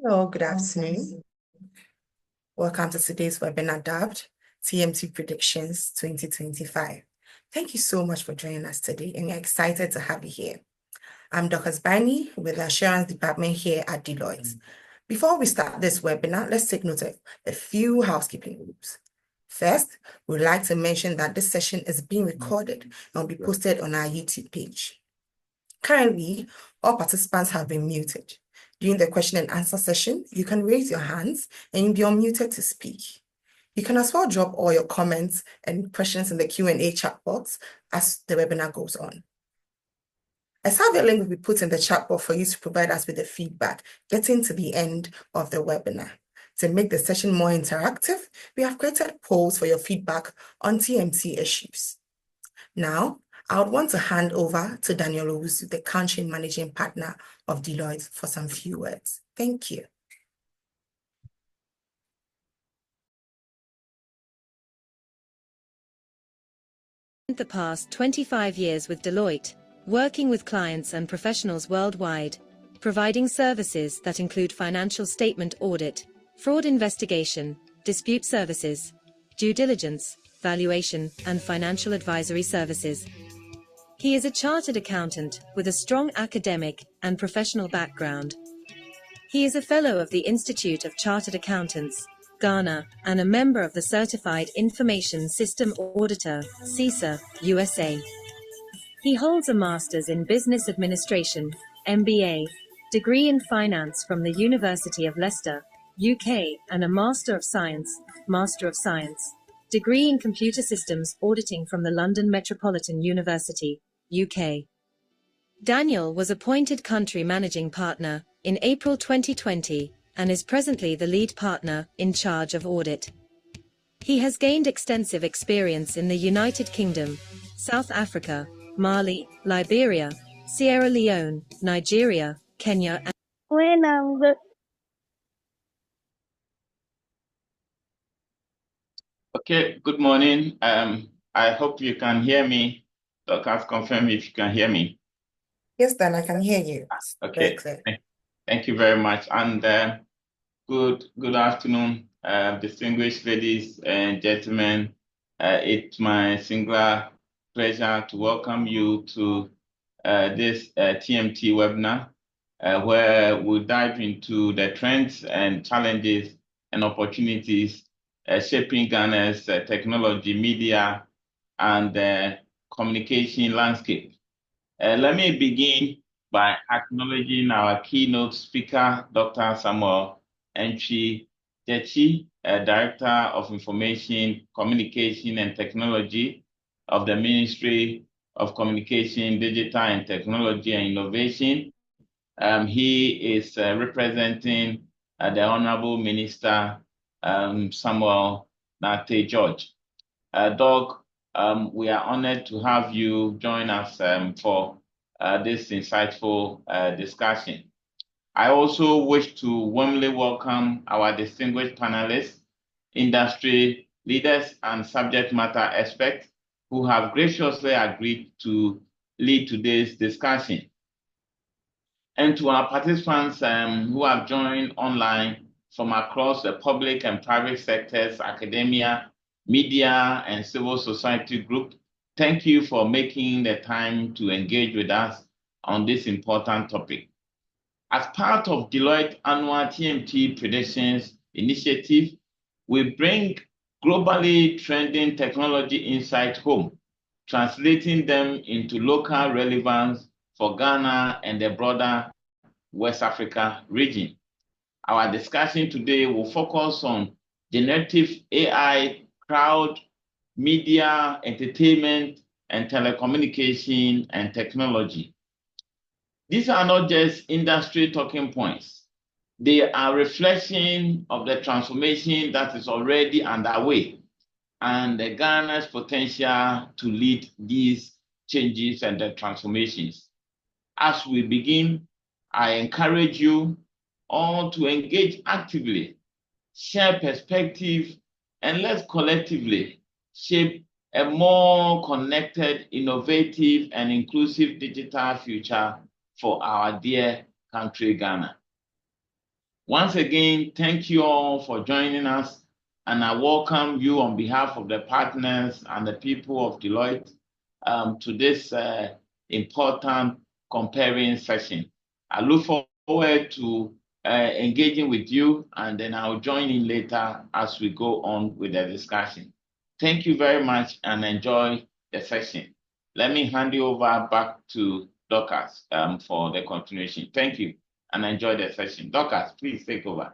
Hello, good afternoon. Welcome to today's webinar dubbed TMT Predictions 2025. Thank you so much for joining us today, and we're excited to have you here. I'm Dr. Barney with the Assurance Department here at Deloitte. Before we start this webinar, let's take note of a few housekeeping rules. First, we'd like to mention that this session is being recorded and will be posted on our YouTube page. Currently, all participants have been muted. During the question and answer session, you can raise your hands and you'll be unmuted to speak. You can as well drop all your comments and questions in the Q&A chat box as the webinar goes on. A survey link will be put in the chat box for you to provide us with the feedback getting to the end of the webinar. To make the session more interactive, we have created polls for your feedback on TMT issues. Now, I would want to hand over to Daniel Owusu, the Country Managing Partner of Deloitte, for some few words. Thank you. The past 25 years with Deloitte, working with clients and professionals worldwide, providing services that include financial statement audit, fraud investigation, dispute services, due diligence, valuation, and financial advisory services. He is a chartered accountant with a strong academic and professional background. He is a fellow of the Institute of Chartered Accountants, Ghana, and a member of the Certified Information System Auditor, CISA, USA. He holds a Master's in Business Administration, MBA, degree in Finance from the University of Leicester, UK, and a Master of Science, degree in Computer Systems Auditing from the London Metropolitan University, UK. Daniel was appointed Country Managing Partner in April 2020 and is presently the lead partner in charge of audit. He has gained extensive experience in the United Kingdom, South Africa, Mali, Liberia, Sierra Leone, Nigeria, Kenya, and Okay, good morning. I hope you can hear me. Doctors, confirm if you can hear me. Yes, Dan, I can hear you. Okay, thank you very much. And good afternoon, distinguished ladies and gentlemen. It's my singular pleasure to welcome you to this TMT webinar, where we'll dive into the trends and challenges and opportunities shaping Ghana's technology, media, and communication landscape. Let me begin by acknowledging our keynote speaker, Dr. Samuel Entry Dechi, Director of Information, Communication and Technology of the Ministry of Communication, Digital and Technology and Innovation. He is representing the Honorable Minister, Samuel Nate George. Doc, we are honored to have you join us for this insightful discussion. I also wish to warmly welcome our distinguished panelists, industry leaders, and subject matter experts who have graciously agreed to lead today's discussion. And to our participants who have joined online from across the public and private sectors, academia, media, and civil society group, thank you for making the time to engage with us on this important topic. As part of Deloitte annual TMT Predictions initiative, we bring globally trending technology insight home, translating them into local relevance for Ghana and the broader West Africa region. Our discussion today will focus on generative AI, crowd, media, entertainment, and telecommunication and technology. These are not just industry talking points. They are reflection of the transformation that is already underway and the Ghana's potential to lead these changes and the transformations. As we begin, I encourage you all to engage actively, share perspective, and let's collectively shape a more connected, innovative, and inclusive digital future for our dear country, Ghana. Once again, thank you all for joining us, and I welcome you on behalf of the partners and the people of Deloitte to this important comparing session. I look forward to engaging with you, and then I'll join in later as we go on with the discussion. Thank you very much and enjoy the session. Let me hand you over back to Dorcas for the continuation. Thank you and enjoy the session. Dorcas, please take over.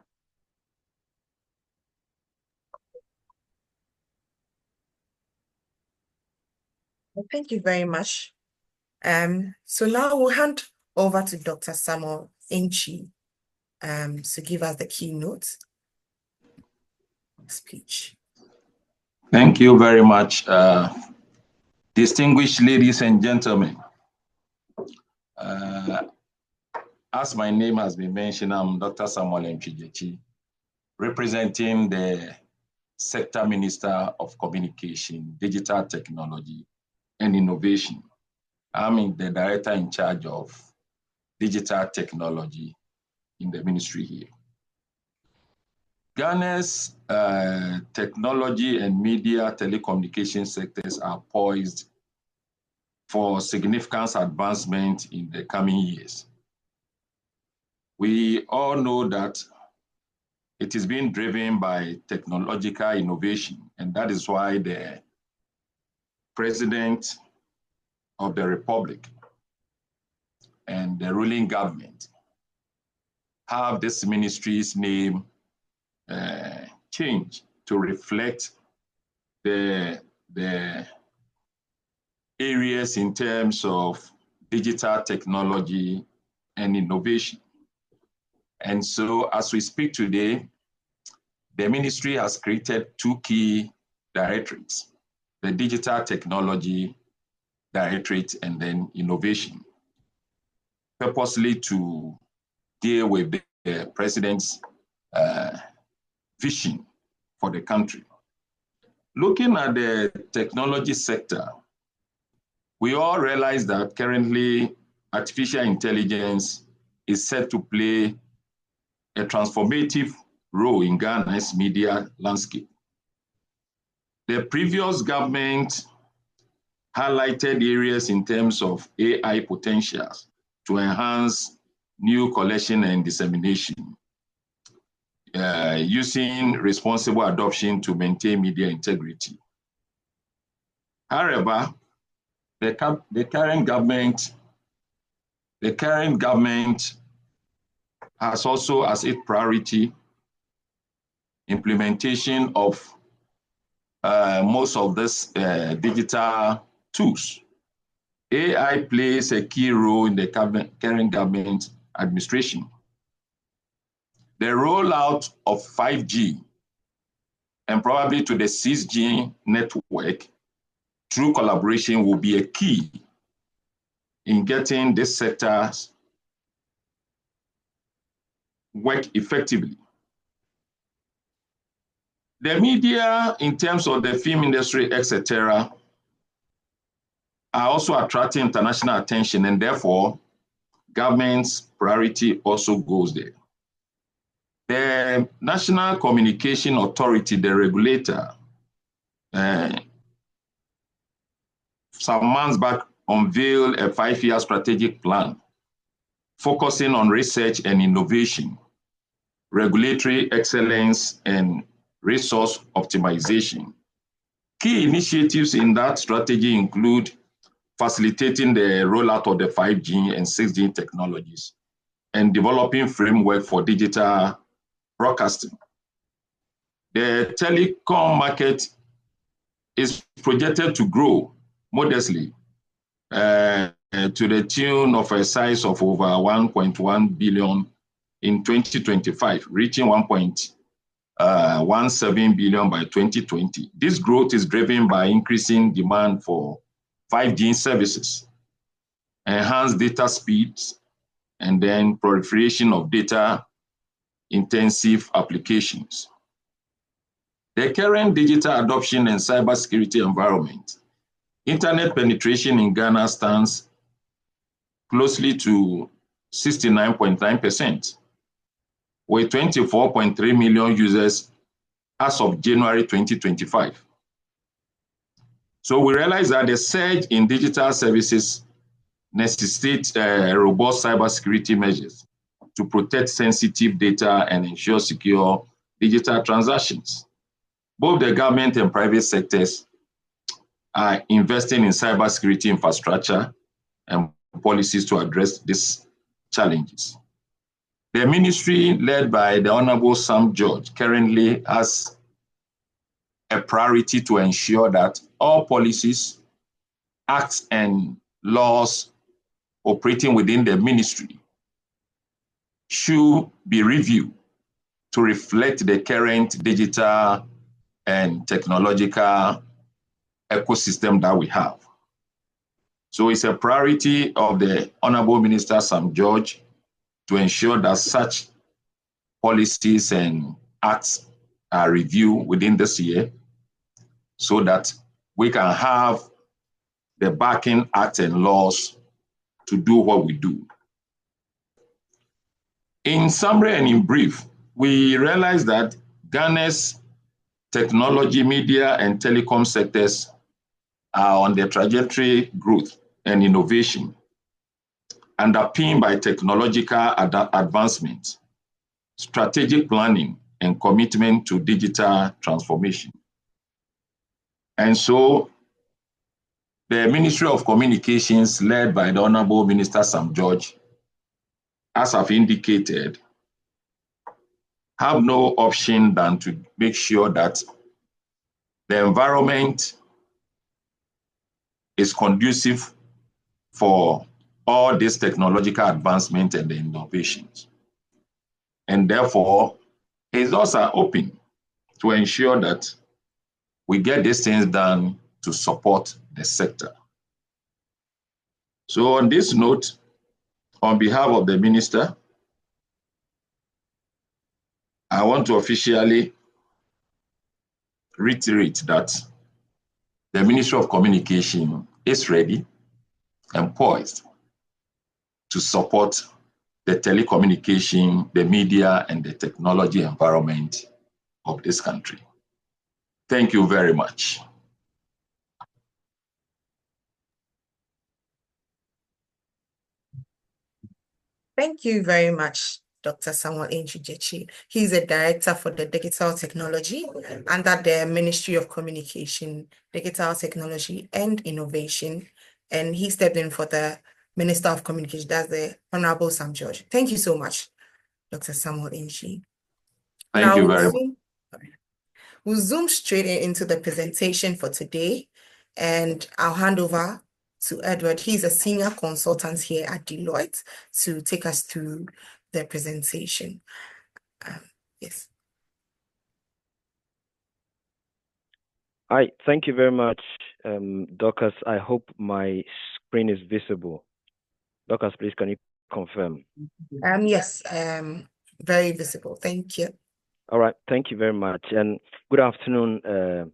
Thank you very much. So now we'll hand over to Dr. Samuel Inchi to give us the keynote speech. Thank you very much, distinguished ladies and gentlemen. As my name has been mentioned, I'm Dr. Samuel Inchi, representing the Sector Minister of Communication, Digital Technology, and Innovation. I'm the Director in charge of Digital Technology in the ministry here. Ghana's technology and media telecommunication sectors are poised for significant advancement in the coming years. We all know that it is being driven by technological innovation, and that is why the President of the Republic and the ruling government have this ministry's name change to reflect the areas in terms of digital technology and innovation. And so as we speak today, the ministry has created two key directorates, the Digital Technology Directorate and then Innovation, purposely to deal with the President's vision for the country. Looking at the technology sector, we all realize that currently artificial intelligence is set to play a transformative role in Ghana's media landscape. The previous government highlighted areas in terms of AI potentials to enhance new collection and dissemination, using responsible adoption to maintain media integrity. However, the current government has also as its priority implementation of most of this digital tools. AI plays a key role in the current government administration. The rollout of 5G and probably to the 6G network through collaboration will be a key in getting this sector work effectively. The media, in terms of the film industry, etc., are also attracting international attention, and therefore, government's priority also goes there. The National Communication Authority, the regulator, some months back unveiled a 5-year strategic plan focusing on research and innovation, regulatory excellence, and resource optimization. Key initiatives in that strategy include facilitating the rollout of the 5G and 6G technologies and developing framework for digital broadcasting. The telecom market is projected to grow modestly to the tune of a size of over 1.1 billion in 2025, reaching 1.17 billion by 2020. This growth is driven by increasing demand for 5G services, enhanced data speeds, and then proliferation of data-intensive applications. The current digital adoption and cybersecurity environment, internet penetration in Ghana stands closely to 69.9%. with 24.3 million users as of January 2025. So we realize that the surge in digital services necessitates robust cybersecurity measures to protect sensitive data and ensure secure digital transactions. Both the government and private sectors are investing in cybersecurity infrastructure and policies to address these challenges. The ministry led by the Honorable Sam George currently has a priority to ensure that all policies, acts, and laws operating within the ministry should be reviewed to reflect the current digital and technological ecosystem that we have. So it's a priority of the Honorable Minister Sam George to ensure that such policies and acts are reviewed within this year so that we can have the backing acts and laws to do what we do. In summary and in brief, we realize that Ghana's technology, media, and telecom sectors are on the trajectory growth and innovation, underpinned by technological advancement, strategic planning, and commitment to digital transformation. And so the Ministry of Communications, led by the Honorable Minister Sam George, as I've indicated, have no option than to make sure that the environment is conducive for all this technological advancement and the innovations. And therefore, his doors are open to ensure that we get these things done to support the sector. So on this note, on behalf of the minister, I want to officially reiterate that the Ministry of Communication is ready and poised to support the telecommunication, the media, and the technology environment of this country. Thank you very much. Thank you very much, Dr. Samuel Nchijechi. He's a director for the digital technology under the Ministry of Communication, Digital Technology and Innovation. And he stepped in for the Minister of Communication, that's the Honorable Sam George. Thank you so much, Dr. Samuel Nchi. Thank you very much. We'll zoom straight into the presentation for today, and I'll hand over to Edward. He's a senior consultant here at Deloitte to take us through the presentation. Yes. Hi, thank you very much, Dorcas. I hope my screen is visible. Dorcas, please, can you confirm? Yes, very visible. Thank you. All right, thank you very much. And good afternoon,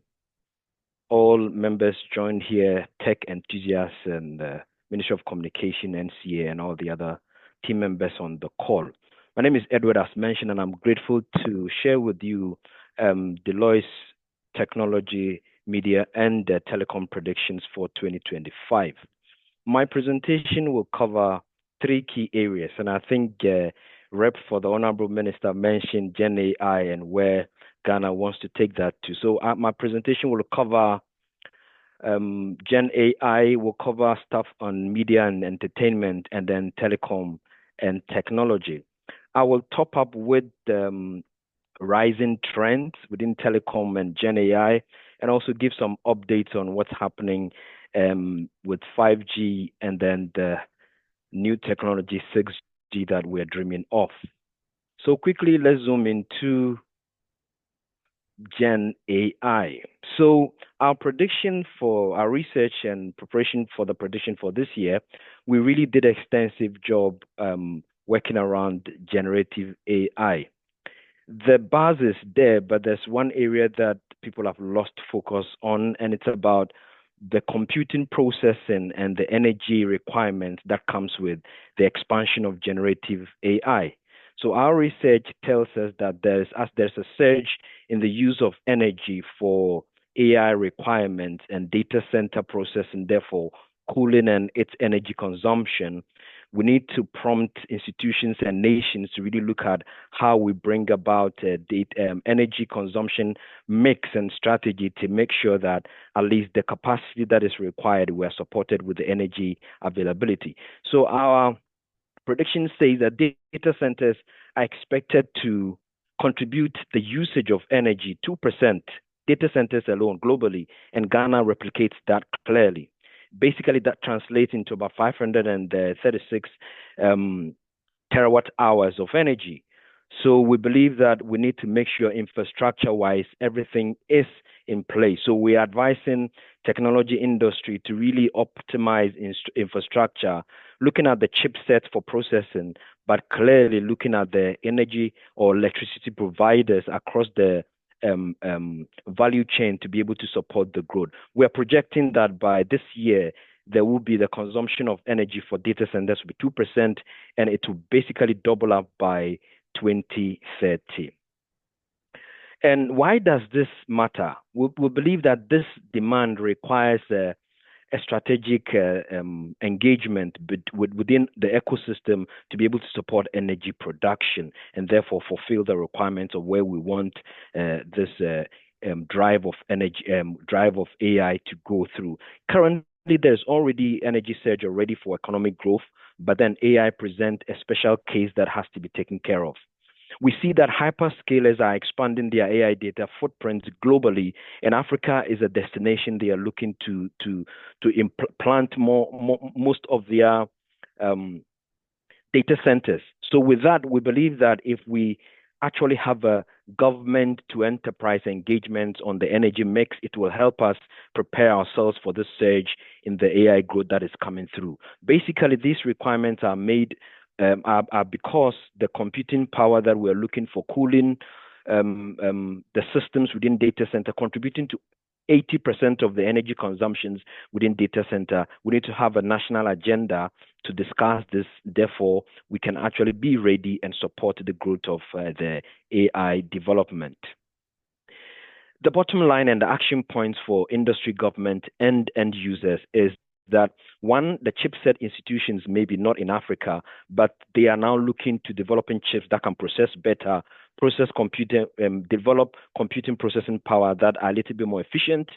all members joined here, tech enthusiasts and Ministry of Communication, NCA, and all the other team members on the call. My name is Edward, as mentioned, and I'm grateful to share with you Deloitte's technology, media, and telecom predictions for 2025. My presentation will cover three key areas, and I think Rep for the Honorable Minister mentioned Gen AI and where Ghana wants to take that to. So my presentation will cover Gen AI, will cover stuff on media and entertainment, and then telecom and technology. I will top up with rising trends within telecom and Gen AI, and also give some updates on what's happening with 5G and then the new technology 6G that we're dreaming of. So quickly, let's zoom into Gen AI. So our prediction for our research and preparation for the prediction for this year, we really did an extensive job working around generative AI. The buzz is there, but there's one area that people have lost focus on, and it's about the computing processing and the energy requirements that comes with the expansion of generative AI. So our research tells us that there's a surge in the use of energy for AI requirements and data center processing, therefore cooling and its energy consumption. We need to prompt institutions and nations to really look at how we bring about energy consumption mix and strategy to make sure that at least the capacity that is required, we are supported with the energy availability. So our prediction says that data centers are expected to contribute the usage of energy 2%, data centers alone globally, and Ghana replicates that clearly. Basically, that translates into about 536 terawatt hours of energy. So we believe that we need to make sure infrastructure-wise everything is in place. So we're advising technology industry to really optimize infrastructure, looking at the chipsets for processing, but clearly looking at the energy or electricity providers across the value chain to be able to support the growth. We're projecting that by this year, there will be the consumption of energy for data centers will be 2%, and it will basically double up by 2030. And why does this matter? We believe that this demand requires a strategic engagement within the ecosystem to be able to support energy production and therefore fulfill the requirements of where we want this drive of energy, drive of AI to go through. Currently, there's already energy surge already for economic growth, but then AI presents a special case that has to be taken care of. We see that hyperscalers are expanding their AI data footprints globally, and Africa is a destination they are looking to implant most of their data centers. So with that, we believe that if we actually have a government to enterprise engagement on the energy mix, it will help us prepare ourselves for this surge in the AI growth that is coming through. Basically, these requirements are made are because the computing power that we're looking for cooling the systems within data center contributing to 80% of the energy consumptions within data center. We need to have a national agenda to discuss this. Therefore, we can actually be ready and support the growth of the AI development. The bottom line and the action points for industry, government, and end users is that one, the chipset institutions may be not in Africa, but they are now looking to developing chips that can process better, develop computing processing power that are a little bit more efficient,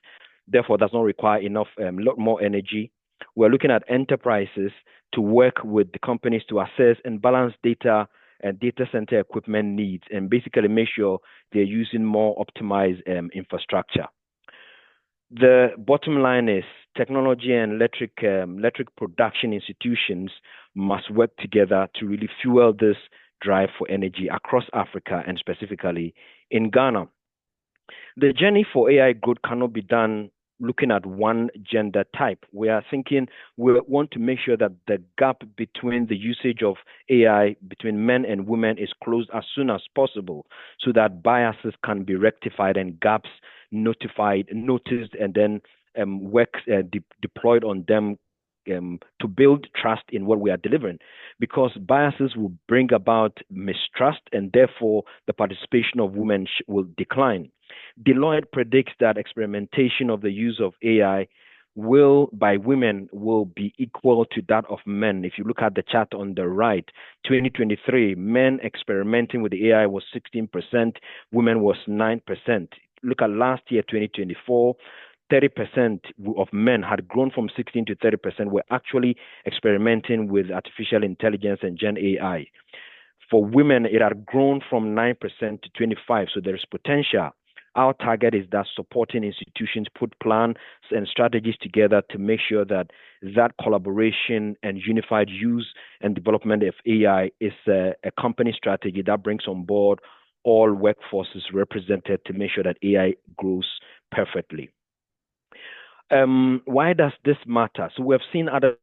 therefore does not require enough, lot more energy. We're looking at enterprises to work with the companies to assess and balance data and data center equipment needs and basically make sure they're using more optimized infrastructure. The bottom line is technology and electric production institutions must work together to really fuel this drive for energy across Africa and specifically in Ghana. The journey for AI growth cannot be done looking at one gender type. We are thinking we want to make sure that the gap between the usage of AI between men and women is closed as soon as possible so that biases can be rectified and gaps noticed, and then work deployed on them to build trust in what we are delivering, because biases will bring about mistrust and therefore the participation of women will decline. Deloitte predicts that experimentation of the use of AI by women will be equal to that of men. If you look at the chart on the right, 2023, men experimenting with AI was 16%, women was 9%. Look at last year, 2024, 30% of men had grown from 16 to 30% were actually experimenting with artificial intelligence and Gen AI. For women, it had grown from 9% to 25%, so there is potential. Our target is that supporting institutions put plans and strategies together to make sure that that collaboration and unified use and development of AI is a company strategy that brings on board all workforces represented to make sure that AI grows perfectly. Why does this matter? So we have seen other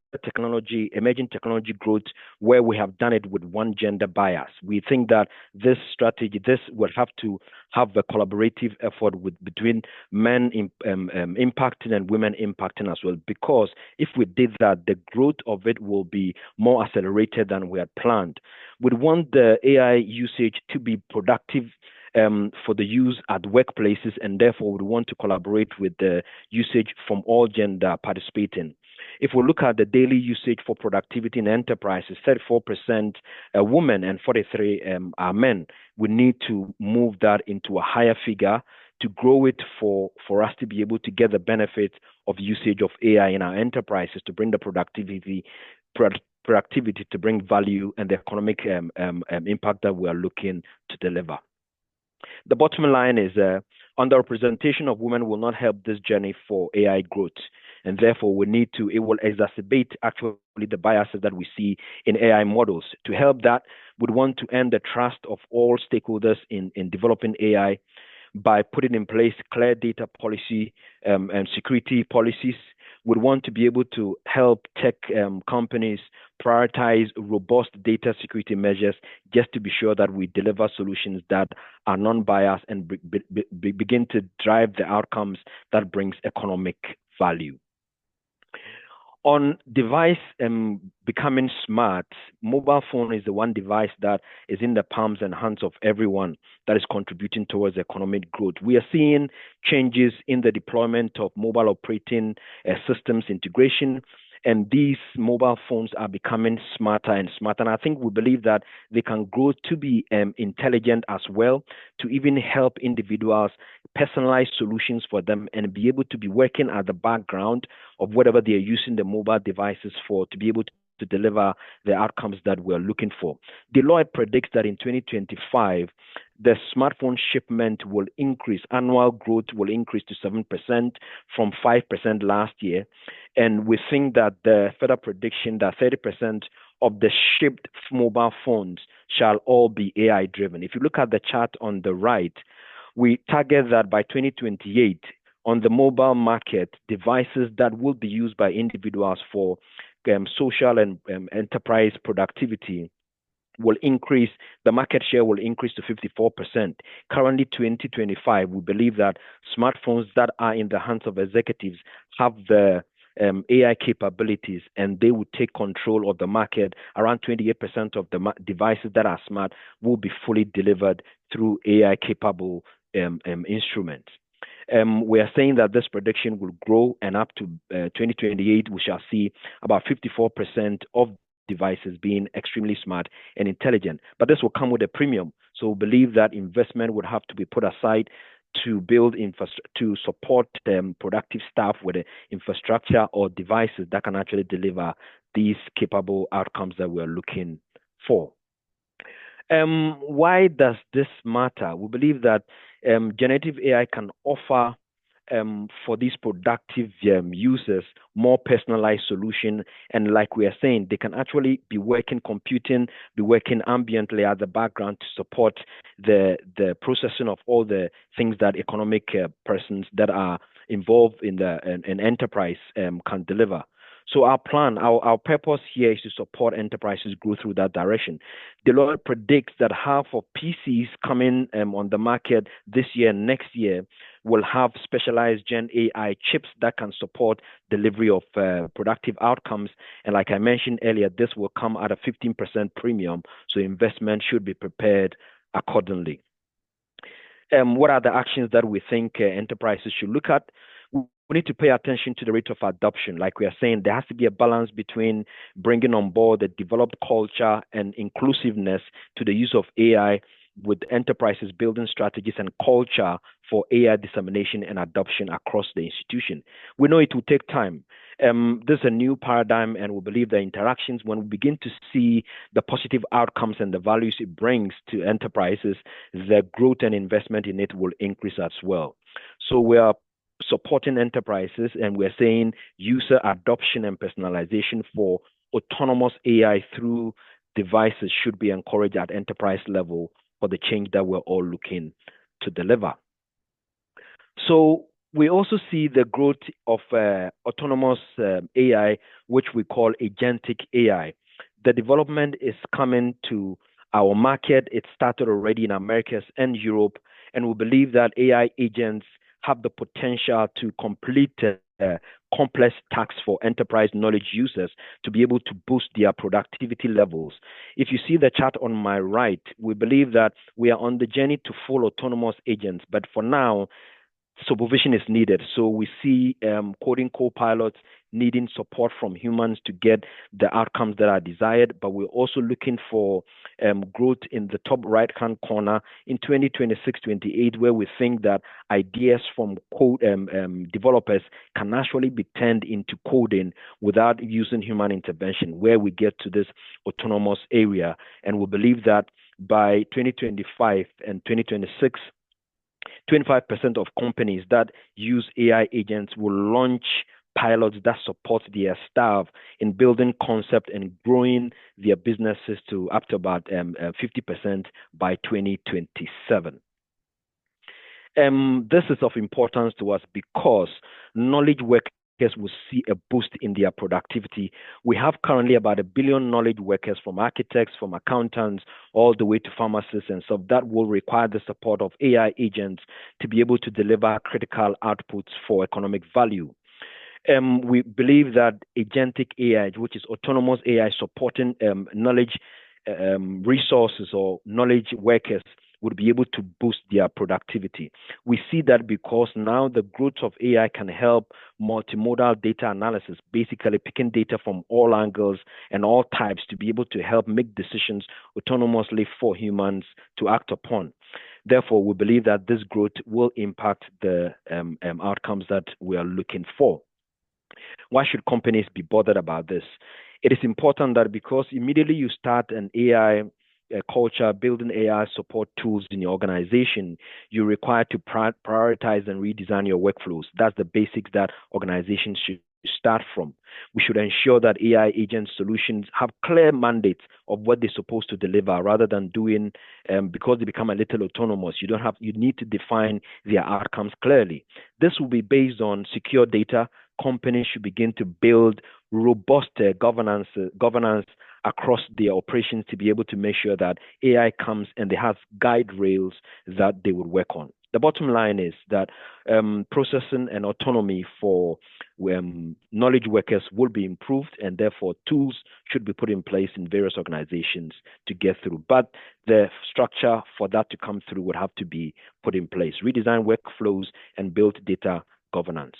emerging technology growth where we have done it with one gender bias. We think that this strategy, this would have to have a collaborative effort between men impacting and women impacting as well, because if we did that, the growth of it will be more accelerated than we had planned. We want the AI usage to be productive for the use at workplaces, and therefore we want to collaborate with the usage from all gender participating. If we look at the daily usage for productivity in enterprises, 34% are women and 43% are men. We need to move that into a higher figure to grow it for us to be able to get the benefit of usage of AI in our enterprises to bring the productivity to bring value and the economic impact that we are looking to deliver. The bottom line is underrepresentation of women will not help this journey for AI growth. And therefore, it will exacerbate actually the biases that we see in AI models. To help that, we'd want to earn the trust of all stakeholders in developing AI by putting in place clear data policy and security policies. We'd want to be able to help tech companies prioritize robust data security measures just to be sure that we deliver solutions that are non-biased and begin to drive the outcomes that brings economic value. On device becoming smart, mobile phone is the one device that is in the palms and hands of everyone that is contributing towards economic growth. We are seeing changes in the deployment of mobile operating systems integration, and these mobile phones are becoming smarter and smarter. And I think we believe that they can grow to be intelligent as well, to even help individuals personalize solutions for them and be able to be working at the background of whatever they are using the mobile devices for, to be able to deliver the outcomes that we're looking for. Deloitte predicts that in 2025, the smartphone shipment will increase, annual growth will increase to 7% from 5% last year. And we think that the further prediction that 30% of the shipped mobile phones shall all be AI driven. If you look at the chart on the right, we target that by 2028 on the mobile market, devices that will be used by individuals for social and enterprise productivity will increase, the market share will increase to 54%. Currently, 2025, we believe that smartphones that are in the hands of executives have the AI capabilities, and they will take control of the market. Around 28% of the devices that are smart will be fully delivered through AI capable instruments. We are saying that this prediction will grow, and up to 2028, we shall see about 54% of devices being extremely smart and intelligent. But this will come with a premium. So we believe that investment would have to be put aside to build to support productive staff with the infrastructure or devices that can actually deliver these capable outcomes that we're looking for. Why does this matter? We believe that generative AI can offer for these productive users more personalized solution, and like we are saying, they can actually be working ambiently at the background to support the processing of all the things that economic persons that are involved in an enterprise can deliver. So our plan, our purpose here is to support enterprises grow through that direction. Deloitte predicts that half of PCs coming on the market this year and next year will have specialized Gen AI chips that can support delivery of productive outcomes. And like I mentioned earlier, this will come at a 15% premium, so investment should be prepared accordingly. What are the actions that we think enterprises should look at? We need to pay attention to the rate of adoption. Like we are saying, there has to be a balance between bringing on board the developed culture and inclusiveness to the use of AI, with enterprises building strategies and culture for AI dissemination and adoption across the institution. We know it will take time. This is a new paradigm, and we believe the interactions, when we begin to see the positive outcomes and the values it brings to enterprises, the growth and investment in it will increase as well. So we are supporting enterprises, and we're saying user adoption and personalization for autonomous AI through devices should be encouraged at enterprise level for the change that we're all looking to deliver. So We also see the growth of autonomous AI, which we call agentic AI. The development is coming to our market. It started already in Americas and Europe, and we believe that AI agents have the potential to complete complex tasks for enterprise knowledge users to be able to boost their productivity levels. If you see the chart on my right, we believe that we are on the journey to full autonomous agents, but for now, supervision is needed. So we see coding co-pilots needing support from humans to get the outcomes that are desired, but we're also looking for growth in the top right-hand corner in 2026-28, where we think that ideas from code developers can actually be turned into coding without using human intervention, where we get to this autonomous area. And we believe that by 2025 and 2026, 25% of companies that use AI agents will launch pilots that support their staff in building concept and growing their businesses to up to about 50% by 2027. This is of importance to us because knowledge workers will see a boost in their productivity. We have currently about 1 billion knowledge workers, from architects, from accountants, all the way to pharmacists, and so that will require the support of AI agents to be able to deliver critical outputs for economic value. We believe that agentic AI, which is autonomous AI supporting knowledge resources or knowledge workers, would be able to boost their productivity. We see that because now the growth of AI can help multimodal data analysis, basically picking data from all angles and all types to be able to help make decisions autonomously for humans to act upon. Therefore, we believe that this growth will impact the outcomes that we are looking for. Why should companies be bothered about this? It is important that because immediately you start an AI culture, building AI support tools in your organization, you're required to prioritize and redesign your workflows. That's the basics that organizations should start from. We should ensure that AI agent solutions have clear mandates of what they're supposed to deliver, rather than doing because they become a little autonomous. You need to define their outcomes clearly. This will be based on secure data. Companies should begin to build robust governance across their operations to be able to make sure that AI comes and they have guide rails that they would work on. The bottom line is that processing and autonomy for knowledge workers will be improved, and therefore tools should be put in place in various organizations to get through. But the structure for that to come through would have to be put in place. Redesign workflows and build data governance.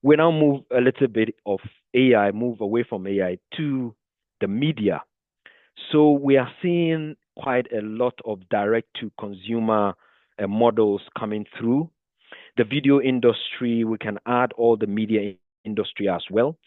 We now move a little bit of AI, move away from AI to the media. So we are seeing quite a lot of direct-to-consumer models coming through. The video industry, we can add all the media industry as well.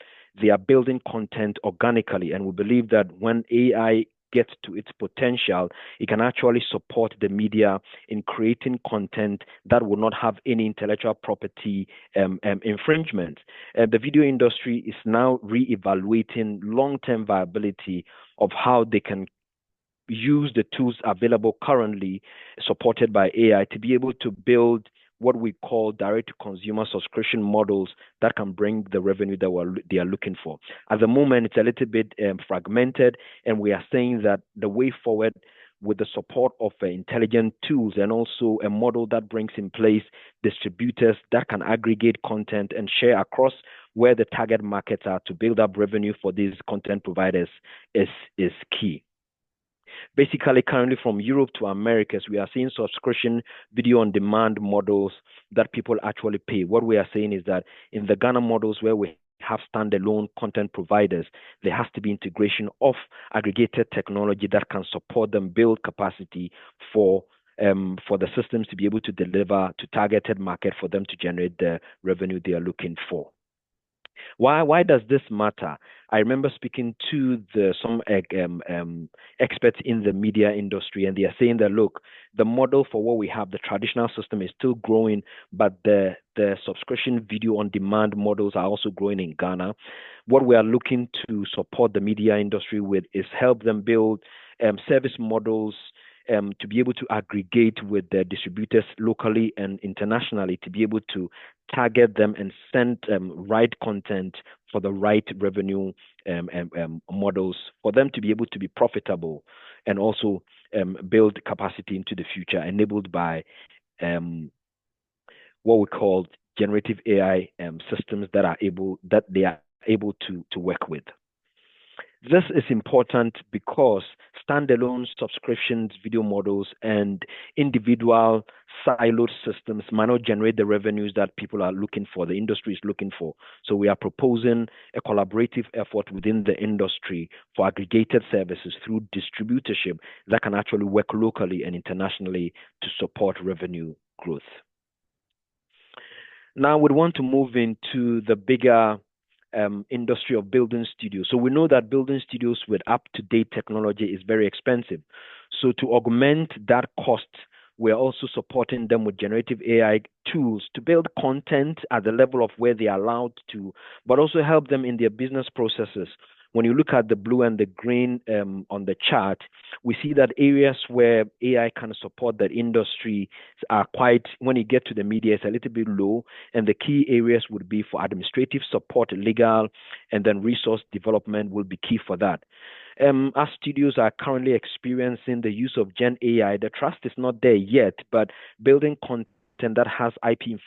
They are building content organically, and we believe that when AI gets to its potential, it can actually support the media in creating content that will not have any intellectual property infringement. The video industry is now re-evaluating long-term viability of how they can use the tools available currently supported by AI to be able to build what we call direct-to-consumer subscription models that can bring the revenue that they are looking for. At the moment, it's a little bit fragmented, and we are saying that the way forward, with the support of intelligent tools and also a model that brings in place distributors that can aggregate content and share across where the target markets are to build up revenue for these content providers is key. Basically, currently from Europe to Americas, we are seeing subscription video on demand models that people actually pay. What we are saying is that in the Ghana models where we have standalone content providers, there has to be integration of aggregated technology that can support them build capacity for the systems to be able to deliver to targeted market for them to generate the revenue they are looking for. Why does this matter? I remember speaking to some experts in the media industry, and they are saying that, look, the model for what we have, the traditional system is still growing, but the subscription video on demand models are also growing in Ghana. What we are looking to support the media industry with is help them build service models to be able to aggregate with the distributors locally and internationally to be able to target them and send right content for the right revenue models for them to be able to be profitable and also build capacity into the future enabled by what we call generative AI systems that they are able to work with. This is important because standalone subscriptions, video models, and individual siloed systems might not generate the revenues that people are looking for, the industry is looking for. So we are proposing a collaborative effort within the industry for aggregated services through distributorship that can actually work locally and internationally to support revenue growth. Now we want to move into the bigger industry of building studios. So we know that building studios with up-to-date technology is very expensive. So to augment that cost, we're also supporting them with generative AI tools to build content at the level of where they are allowed to, but also help them in their business processes. When you look at the blue and the green on the chart, we see that areas where AI can support that industry are quite, when you get to the media, it's a little bit low. And the key areas would be for administrative support, legal, and then resource development will be key for that. As studios are currently experiencing the use of Gen AI, the trust is not there yet, but building content that has IP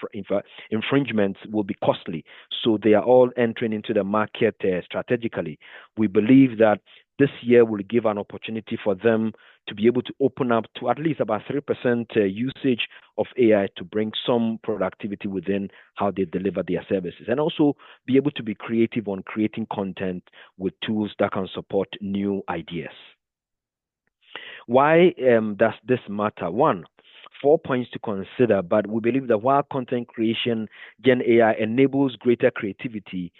infringements will be costly. So they are all entering into the market strategically. We believe that this year will give an opportunity for them to be able to open up to at least about 3% usage of AI to bring some productivity within how they deliver their services, and also be able to be creative on creating content with tools that can support new ideas. Why does this matter? 4 points to consider, but we believe that while content creation, Gen AI enables greater creativity,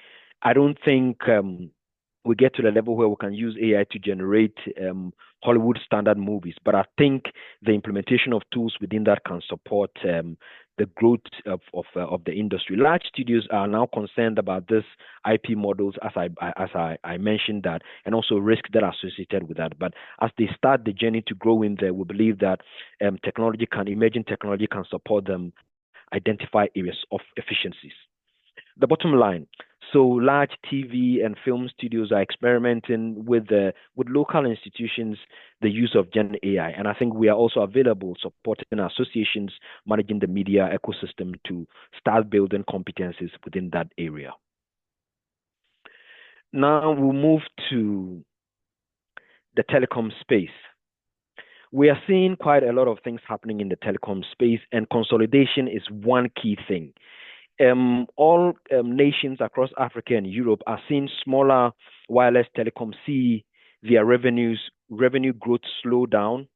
I don't think we get to the level where we can use AI to generate Hollywood standard movies. But I think the implementation of tools within that can support the growth of the industry. Large studios are now concerned about this IP models, as I mentioned that, and also risks that are associated with that. But as they start the journey to grow in there, we believe that emerging technology can support them identify areas of efficiencies. The bottom line. So large TV and film studios are experimenting with local institutions the use of Gen AI, and I think we are also available supporting associations managing the media ecosystem to start building competencies within that area. Now we'll move to the telecom space. We are seeing quite a lot of things happening in the telecom space, and consolidation is one key thing. All nations across Africa and Europe are seeing smaller wireless telecom see their revenue growth slow down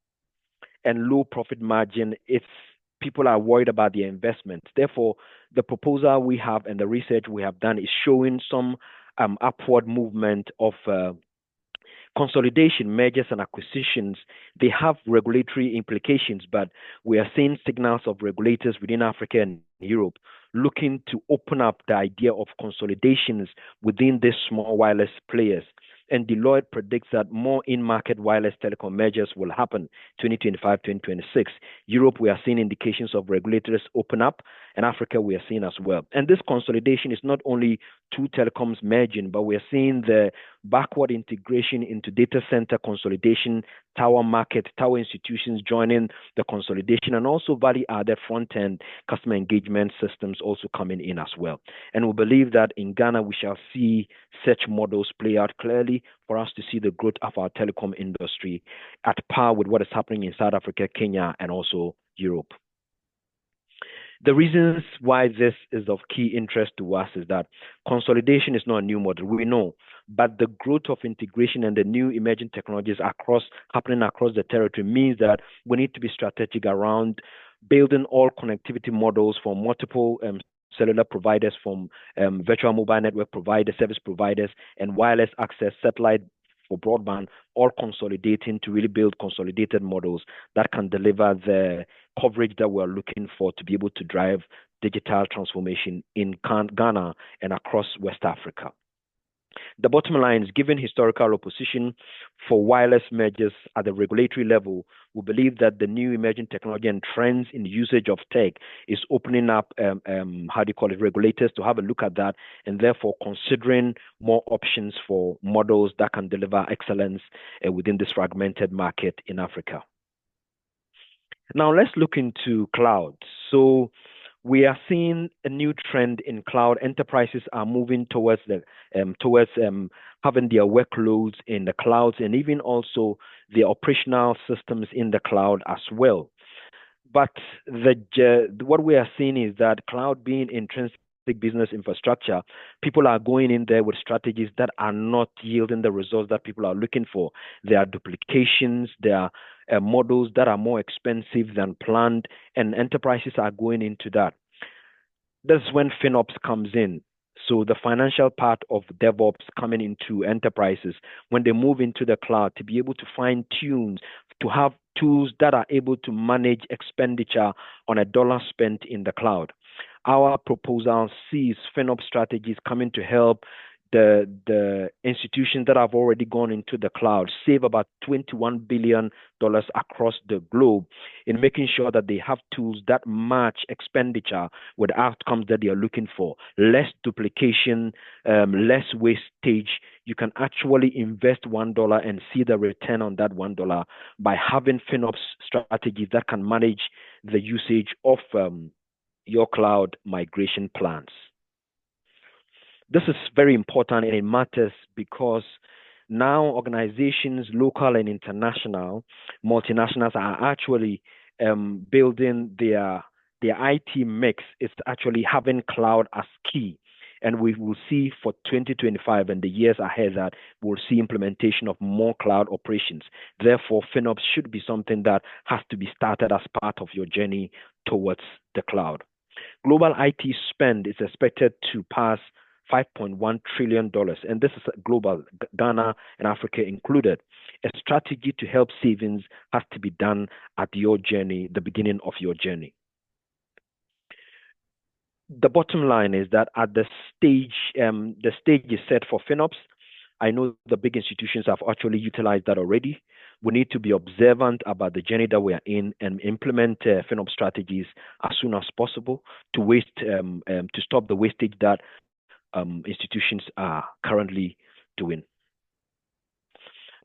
and low profit margin if people are worried about their investments. Therefore, the proposal we have and the research we have done is showing some upward movement of consolidation, mergers and acquisitions. They have regulatory implications, but we are seeing signals of regulators within Africa and Europe looking to open up the idea of consolidations within these small wireless players. And Deloitte predicts that more in-market wireless telecom mergers will happen 2025, 2026. Europe, we are seeing indications of regulators open up, and Africa, we are seeing as well. And this consolidation is not only two telecoms merging, but we are seeing the backward integration into data center consolidation, tower institutions joining the consolidation, and also value-added front-end customer engagement systems also coming in as well. And we believe that in Ghana, we shall see such models play out clearly for us to see the growth of our telecom industry at par with what is happening in South Africa, Kenya, and also Europe. The reasons why this is of key interest to us is that consolidation is not a new model, we know, but the growth of integration and the new emerging technologies happening across the territory means that we need to be strategic around building all connectivity models for multiple cellular providers, from virtual mobile network providers, service providers, and wireless access satellite for broadband, all consolidating to really build consolidated models that can deliver the coverage that we're looking for to be able to drive digital transformation in Ghana and across West Africa. The bottom line is, given historical opposition for wireless mergers at the regulatory level, we believe that the new emerging technology and trends in the usage of tech is opening up, regulators to have a look at that, and therefore considering more options for models that can deliver excellence within this fragmented market in Africa. Now let's look into cloud. So we are seeing a new trend in cloud. Enterprises are moving towards having their workloads in the clouds, and even also the operational systems in the cloud as well. But what we are seeing is that cloud being intrinsic business infrastructure, people are going in there with strategies that are not yielding the results that people are looking for. There are duplications, there are models that are more expensive than planned, and enterprises are going into that. That's when FinOps comes in. So the financial part of DevOps coming into enterprises, when they move into the cloud, to be able to fine tune, to have tools that are able to manage expenditure on a dollar spent in the cloud. Our proposal sees FinOps strategies coming to help the institutions that have already gone into the cloud save about $21 billion across the globe in making sure that they have tools that match expenditure with outcomes that they are looking for. Less duplication, less wastage. You can actually invest $1 and see the return on that $1 by having FinOps strategies that can manage the usage of your cloud migration plans. This is very important, and it matters because now organizations, local and international, multinationals, are actually building their IT mix. It's actually having cloud as key. And we will see for 2025 and the years ahead that we'll see implementation of more cloud operations. Therefore, FinOps should be something that has to be started as part of your journey towards the cloud. Global IT spend is expected to pass $5.1 trillion, and this is global, Ghana and Africa included. A strategy to help savings has to be done at your journey, the beginning of your journey. The bottom line is that at the stage is set for FinOps. I know the big institutions have actually utilized that already. We need to be observant about the journey that we are in and implement FinOps strategies as soon as possible to stop the wastage that institutions are currently doing.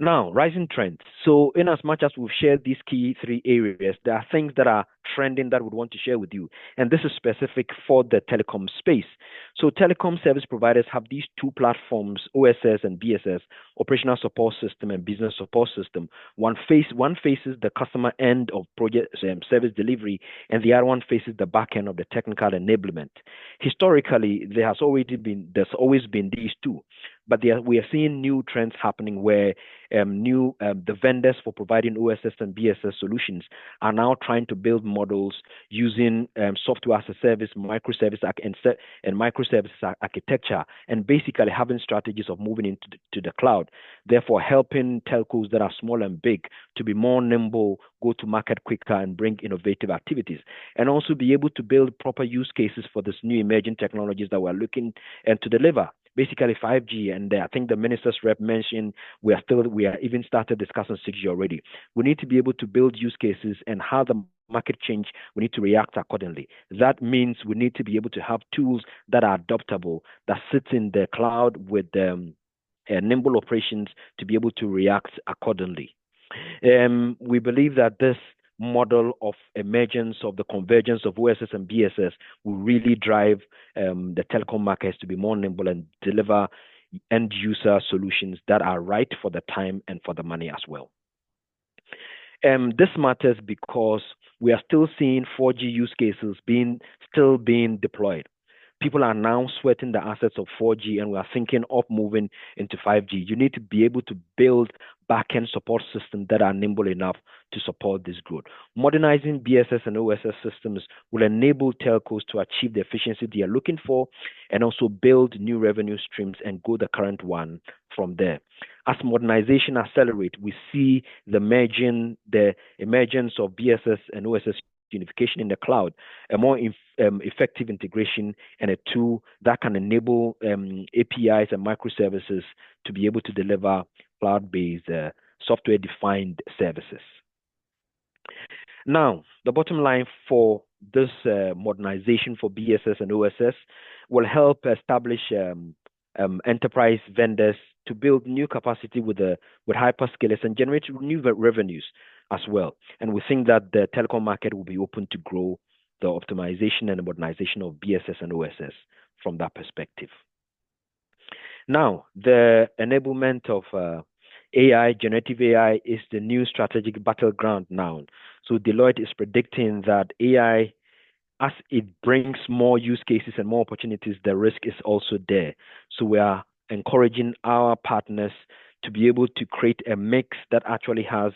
Now, rising trends. So in as much as we've shared these key three areas, there are things that are trending that we want to share with you. And this is specific for the telecom space. So telecom service providers have these two platforms, OSS and BSS, operational support system and business support system. One faces the customer end of project service delivery, and the other one faces the back end of the technical enablement. Historically, there's always been these two. But we are seeing new trends happening where the vendors for providing OSS and BSS solutions are now trying to build models using software as a service, microservice and microservice architecture, and basically having strategies of moving into the cloud. Therefore, helping telcos that are small and big to be more nimble, go to market quicker, and bring innovative activities, and also be able to build proper use cases for this new emerging technologies that we're looking to deliver. Basically 5G, and I think the minister's rep mentioned we are even started discussing 6G already. We need to be able to build use cases, and how the market change, we need to react accordingly. That means we need to be able to have tools that are adaptable, that sit in the cloud with nimble operations to be able to react accordingly. We believe that this model of emergence of the convergence of OSS and BSS will really drive the telecom markets to be more nimble and deliver end user solutions that are right for the time and for the money as well. This matters because we are still seeing 4G use cases still being deployed. People are now sweating the assets of 4G, and we are thinking of moving into 5G. You need to be able to build back-end support systems that are nimble enough to support this growth. Modernizing BSS and OSS systems will enable telcos to achieve the efficiency they are looking for, and also build new revenue streams and grow the current one from there. As modernization accelerates, we see the emergence of BSS and OSS unification in the cloud, a more effective integration, and a tool that can enable APIs and microservices to be able to deliver cloud-based software-defined services. Now, the bottom line for this modernization for BSS and OSS will help establish enterprise vendors to build new capacity with hyperscalers and generate new revenues as well. And we think that the telecom market will be open to grow the optimization and the modernization of BSS and OSS from that perspective. Now, the enablement of AI, generative AI, is the new strategic battleground now. So Deloitte is predicting that AI, as it brings more use cases and more opportunities, the risk is also there. So we are encouraging our partners to be able to create a mix that actually has,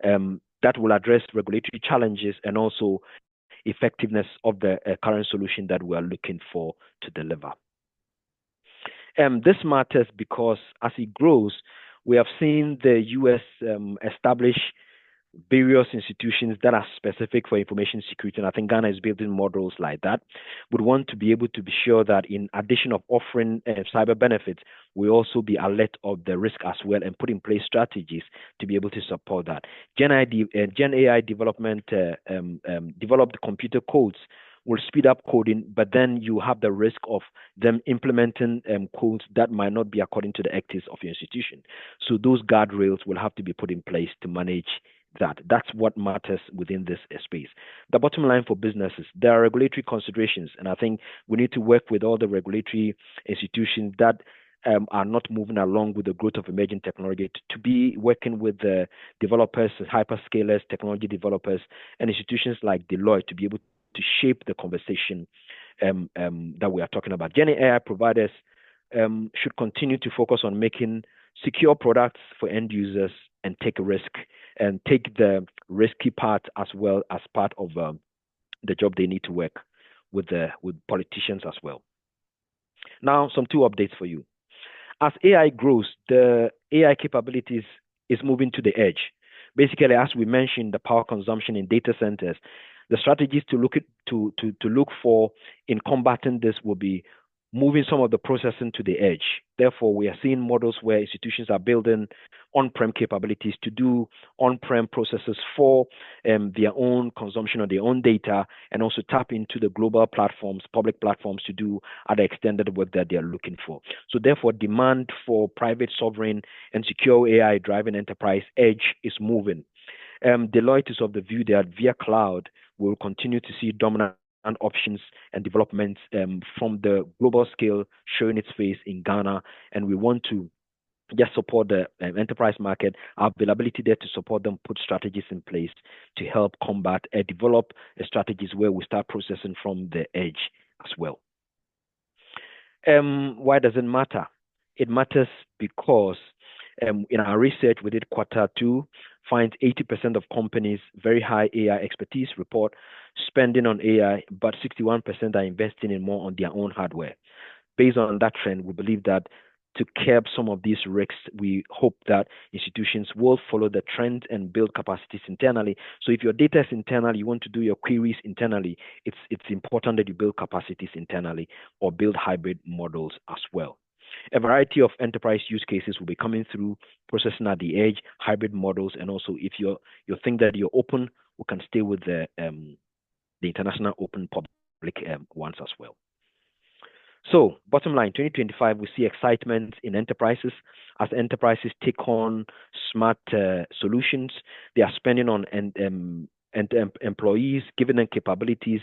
that will address regulatory challenges and also effectiveness of the current solution that we are looking for to deliver. This matters because as it grows, we have seen the US establish various institutions that are specific for information security, and I think Ghana is building models like that. We want to be able to be sure that in addition of offering cyber benefits, we also be alert of the risk as well and put in place strategies to be able to support that. Gen AI development, developed computer codes will speed up coding, but then you have the risk of them implementing codes that might not be according to the ethics of your institution. So those guardrails will have to be put in place to manage that. That's what matters within this space. The bottom line for businesses, there are regulatory considerations, and I think we need to work with all the regulatory institutions that are not moving along with the growth of emerging technology to be working with the developers, hyperscalers, technology developers, and institutions like Deloitte to be able to shape the conversation that we are talking about. Gen AI providers should continue to focus on making secure products for end users and take a risk and take the risky part as well as part of the job they need to work with politicians as well. Now, some two updates for you. As AI grows, the AI capabilities is moving to the edge. Basically, as we mentioned, the power consumption in data centers, the strategies to look for in combating this will be moving some of the processing to the edge. Therefore, we are seeing models where institutions are building on-prem capabilities to do on-prem processes for their own consumption of their own data, and also tap into the global platforms, public platforms, to do other extended work that they are looking for. So therefore, demand for private, sovereign, and secure AI driving enterprise edge is moving. Deloitte is of the view that via cloud, we will continue to see dominant options and developments from the global scale showing its face in Ghana, and we want to just support the enterprise market, our availability there to support them, put strategies in place to help combat and develop strategies where we start processing from the edge as well. Why does it matter? It matters because in our research we did Q2, finds 80% of companies, very high AI expertise, report spending on AI, but 61% are investing in more on their own hardware. Based on that trend, we believe that to curb some of these risks, we hope that institutions will follow the trend and build capacities internally. So if your data is internal, you want to do your queries internally, it's important that you build capacities internally or build hybrid models as well. A variety of enterprise use cases will be coming through processing at the edge, hybrid models, and also if you think that you're open, we can stay with the international open public ones as well. So bottom line, 2025, we see excitement in enterprises as enterprises take on smart solutions. They are spending on employees, giving them capabilities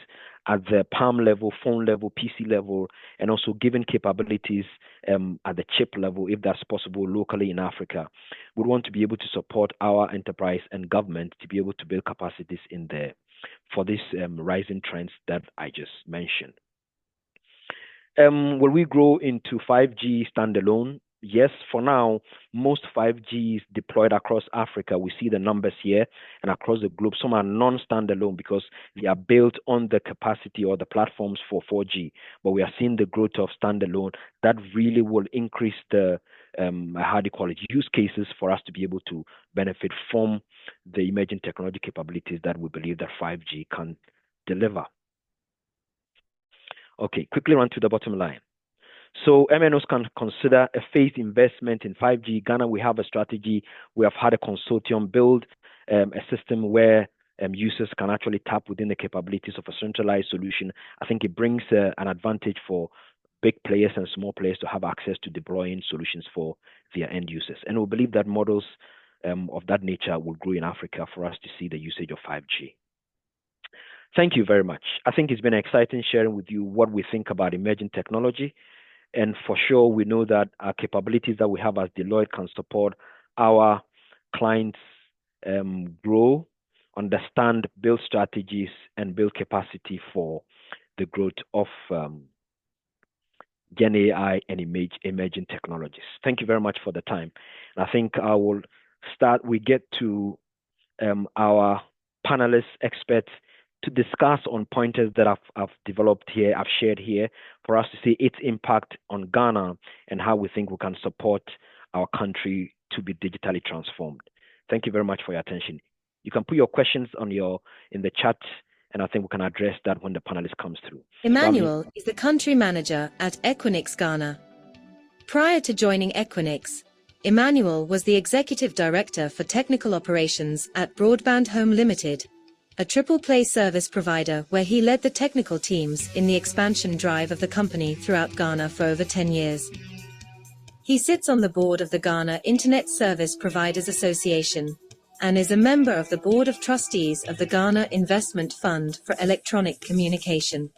at the palm level, phone level, PC level, and also giving capabilities at the chip level, if that's possible, locally in Africa. We want to be able to support our enterprise and government to be able to build capacities in there for these rising trends that I just mentioned. Will we grow into 5G standalone? Yes, for now, most 5G is deployed across Africa. We see the numbers here and across the globe. Some are non-standalone because they are built on the capacity or the platforms for 4G. But we are seeing the growth of standalone that really will increase the use cases for us to be able to benefit from the emerging technology capabilities that we believe that 5G can deliver. Okay, quickly run to the bottom line. So MNOs can consider a phased investment in 5G. Ghana, we have a strategy. We have had a consortium build a system where users can actually tap within the capabilities of a centralized solution. I think it brings an advantage for big players and small players to have access to deploying solutions for their end users. And we believe that models of that nature will grow in Africa for us to see the usage of 5G. Thank you very much. I think it's been exciting sharing with you what we think about emerging technology. And for sure, we know that our capabilities that we have as Deloitte can support our clients grow, understand, build strategies, and build capacity for the growth of Gen AI and emerging technologies. Thank you very much for the time. And I think I will start, we get to our panelists, experts, to discuss on pointers that I've developed here, I've shared here, for us to see its impact on Ghana and how we think we can support our country to be digitally transformed. Thank you very much for your attention. You can put your questions in the chat, and I think we can address that when the panelist comes through. Emmanuel is the country manager at Equinix Ghana. Prior to joining Equinix, Emmanuel was the executive director for technical operations at Broadband Home Limited, a triple-play service provider where he led the technical teams in the expansion drive of the company throughout Ghana for over 10 years. He sits on the board of the Ghana Internet Service Providers Association and is a member of the Board of Trustees of the Ghana Investment Fund for Electronic Communication.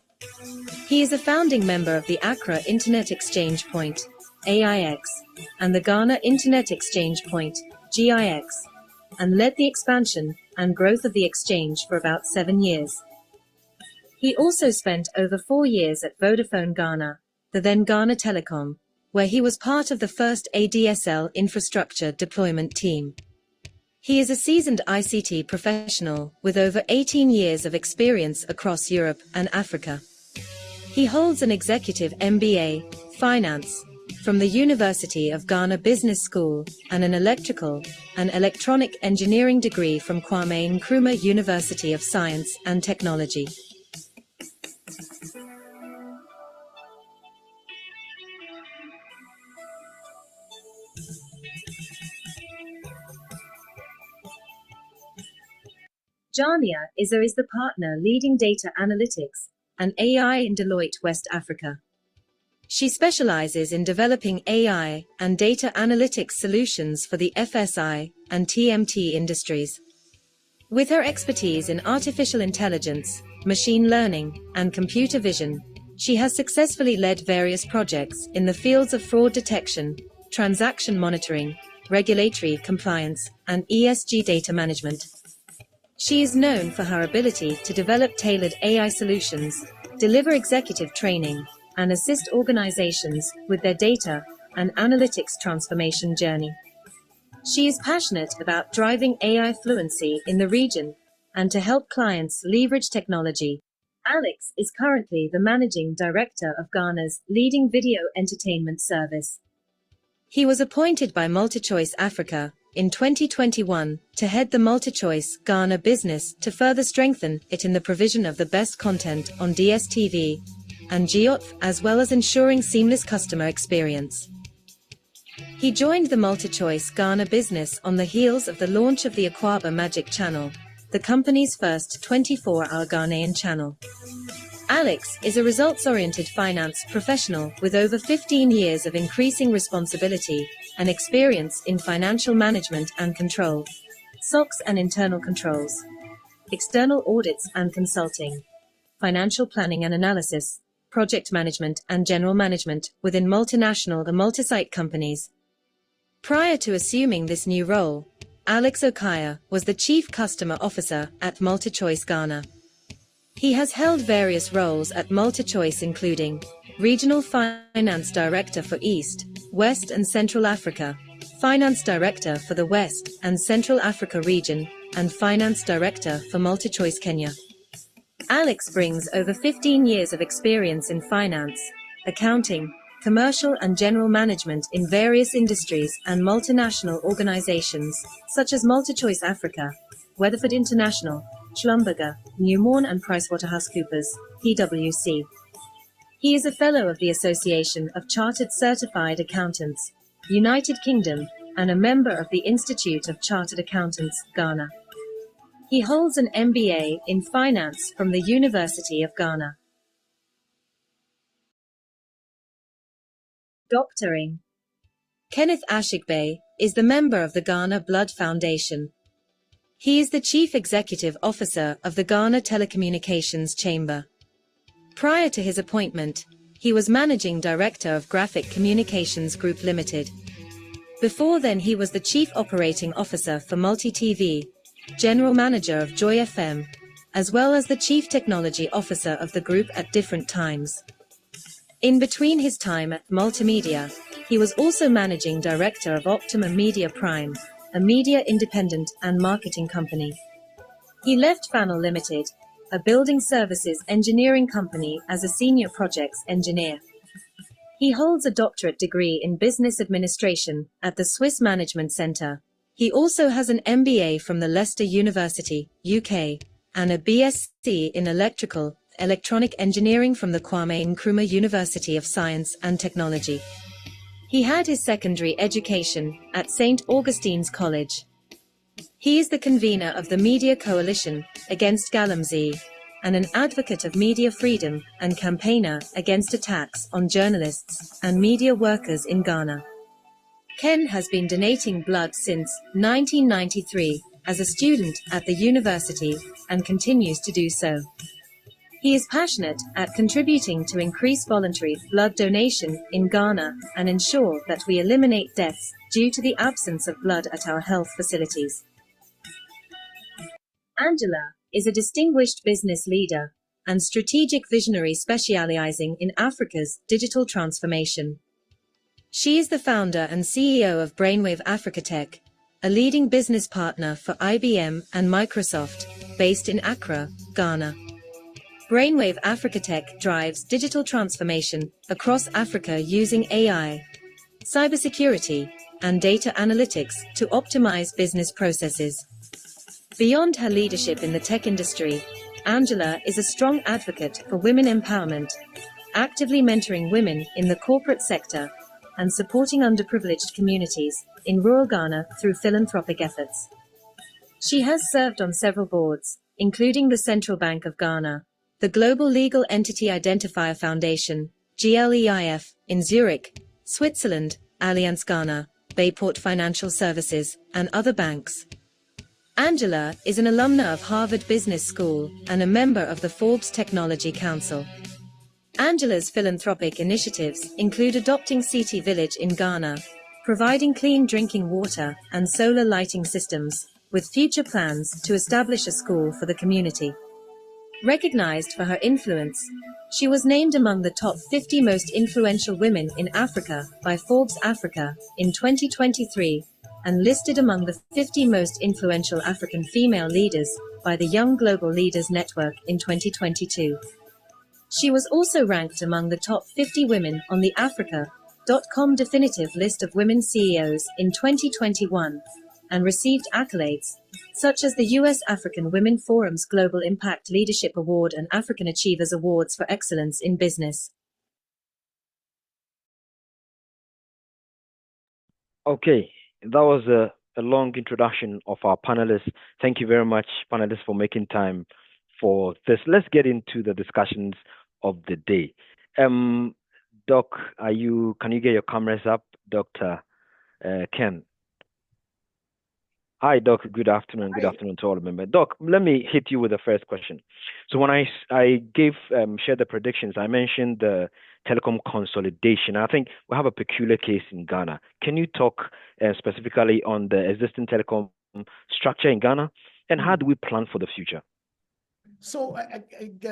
He is a founding member of the Accra Internet Exchange Point, AIX, and the Ghana Internet Exchange Point, GIX, and led the expansion and growth of the exchange for about 7 years. He also spent over 4 years at Vodafone Ghana, the then Ghana Telecom, where he was part of the first ADSL infrastructure deployment team. He is a seasoned ICT professional with over 18 years of experience across Europe and Africa. He holds an executive MBA, Finance, from the University of Ghana Business School and an electrical and electronic engineering degree from Kwame Nkrumah University of Science and Technology. Jania is the partner leading data analytics and AI in Deloitte West Africa. She specializes in developing AI and data analytics solutions for the FSI and TMT industries. With her expertise in artificial intelligence, machine learning, and computer vision, she has successfully led various projects in the fields of fraud detection, transaction monitoring, regulatory compliance, and ESG data management. She is known for her ability to develop tailored AI solutions, deliver executive training, and assist organizations with their data and analytics transformation journey. She is passionate about driving AI fluency in the region and to help clients leverage technology. Alex is currently the managing director of Ghana's leading video entertainment service. He was appointed by MultiChoice Africa in 2021 to head the MultiChoice Ghana business to further strengthen it in the provision of the best content on DSTV and GIOTV, as well as ensuring seamless customer experience. He joined the MultiChoice Ghana business on the heels of the launch of the Akwaba Magic Channel, the company's first 24-hour Ghanaian channel. Alex is a results-oriented finance professional with over 15 years of increasing responsibility and experience in financial management and control, SOX and internal controls, external audits and consulting, financial planning and analysis, project management and general management within multinational and multi-site companies. Prior to assuming this new role, Alex Okaya was the Chief Customer Officer at MultiChoice Ghana. He has held various roles at MultiChoice including Regional Finance Director for East, West and Central Africa, Finance Director for the West and Central Africa region, and Finance Director for MultiChoice Kenya. Alex brings over 15 years of experience in finance, accounting, commercial and general management in various industries and multinational organizations, such as MultiChoice Africa, Weatherford International, Schlumberger, Newmont and PricewaterhouseCoopers, PwC. He is a Fellow of the Association of Chartered Certified Accountants, United Kingdom, and a member of the Institute of Chartered Accountants, Ghana. He holds an MBA in Finance from the University of Ghana. Doctoring. Kenneth Ashigbe is the member of the Ghana Blood Foundation. He is the Chief Executive Officer of the Ghana Telecommunications Chamber. Prior to his appointment, he was Managing Director of Graphic Communications Group Limited. Before then he was the Chief Operating Officer for Multi TV, General Manager of Joy FM, as well as the Chief Technology Officer of the group at different times. In between his time at Multimedia, he was also Managing Director of Optima Media Prime, a media independent and marketing company. He left Fanel Limited, a building services engineering company, as a senior projects engineer. He holds a doctorate degree in business administration at the Swiss Management Centre. He also has an MBA from the Leicester University, UK, and a BSc in electronic engineering from the Kwame Nkrumah University of Science and Technology. He had his secondary education at St. Augustine's College. He is the convener of the Media Coalition Against Galamsey, and an advocate of media freedom and campaigner against attacks on journalists and media workers in Ghana. Ken has been donating blood since 1993 as a student at the university and continues to do so. He is passionate at contributing to increase voluntary blood donation in Ghana and ensure that we eliminate deaths due to the absence of blood at our health facilities. Angela is a distinguished business leader and strategic visionary specializing in Africa's digital transformation. She is the founder and CEO of Brainwave Africa Tech, a leading business partner for IBM and Microsoft, based in Accra, Ghana. Brainwave Africa Tech drives digital transformation across Africa using AI, cybersecurity, and data analytics to optimize business processes. Beyond her leadership in the tech industry, Angela is a strong advocate for women empowerment, actively mentoring women in the corporate sector and supporting underprivileged communities in rural Ghana through philanthropic efforts. She has served on several boards, including the Central Bank of Ghana, the Global Legal Entity Identifier Foundation, GLEIF, in Zurich, Switzerland, Allianz Ghana, Bayport Financial Services, and other banks. Angela is an alumna of Harvard Business School and a member of the Forbes Technology Council. Angela's philanthropic initiatives include adopting City Village in Ghana, providing clean drinking water and solar lighting systems, with future plans to establish a school for the community. Recognized for her influence, she was named among the top 50 most influential women in Africa by Forbes Africa in 2023 and listed among the 50 most influential African female leaders by the Young Global Leaders Network in 2022. She was also ranked among the top 50 women on the Africa.com definitive list of women CEOs in 2021 and received accolades such as the U.S. African Women Forum's Global Impact Leadership Award and African Achievers Awards for Excellence in Business. Okay, that was a long introduction of our panelists. Thank you very much, panelists, for making time for this. Let's get into the discussions of the day. Doc, can you get your cameras up? Dr. Ken. Hi, Doc. Good afternoon. Good afternoon to all members. Doc, let me hit you with the first question. So when I shared the predictions, I mentioned the telecom consolidation. I think we have a peculiar case in Ghana. Can you talk specifically on the existing telecom structure in Ghana, and how do we plan for the future? So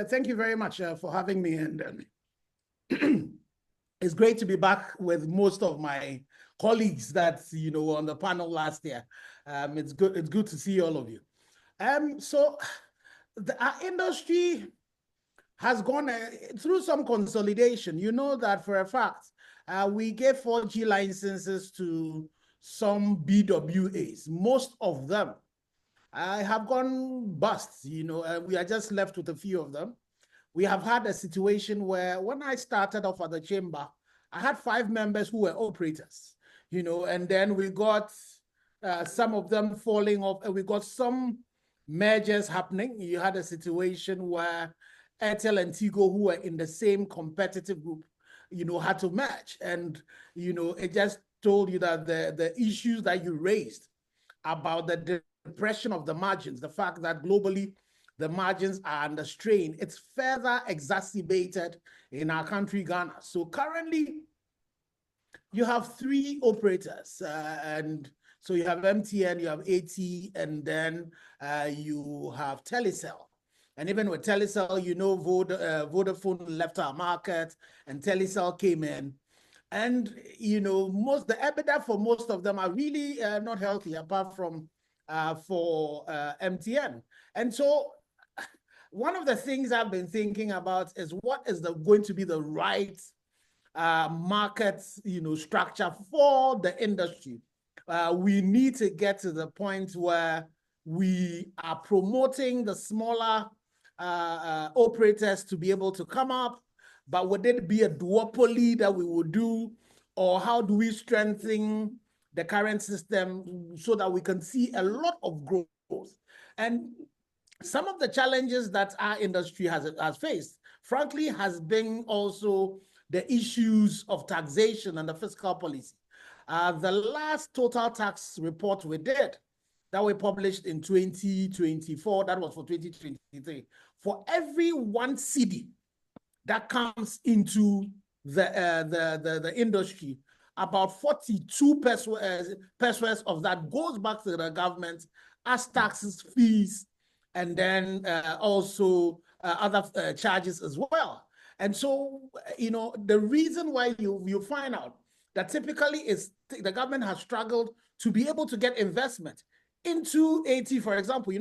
thank you very much for having me, and it's great to be back with most of my colleagues that on the panel last year. It's good to see all of you. So our industry has gone through some consolidation. You know that for a fact. We gave 4G licenses to some BWAs. Most of them have gone bust, we are just left with a few of them. We have had a situation where when I started off at the chamber, I had 5 members who were operators, and then we got some of them falling off, and we got some mergers happening. You had a situation where Airtel and Tigo, who were in the same competitive group, had to merge. And, it just told you that the issues that you raised about the depression of the margins, the fact that globally the margins are under strain, it's further exacerbated in our country, Ghana. So currently, you have 3 operators, and so you have MTN, you have AT, and then you have Telecel. And even with Telecel, Vodafone left our market, and Telecel came in. And the EBITDA for most of them are really not healthy, apart from for MTN. And so one of the things I've been thinking about is what is going to be the right market structure for the industry. We need to get to the point where we are promoting the smaller operators to be able to come up, but would it be a duopoly that we would do, or how do we strengthen the current system so that we can see a lot of growth? And some of the challenges that our industry has faced, frankly, has been also the issues of taxation and the fiscal policy. The last total tax report we did, that we published in 2024, that was for 2023, for every 1 cedi that comes into the industry, about 42 pesos of that goes back to the government as taxes, fees, and then also other charges as well. And so, the reason why you find out that typically is the government has struggled to be able to get investment into AT, for example.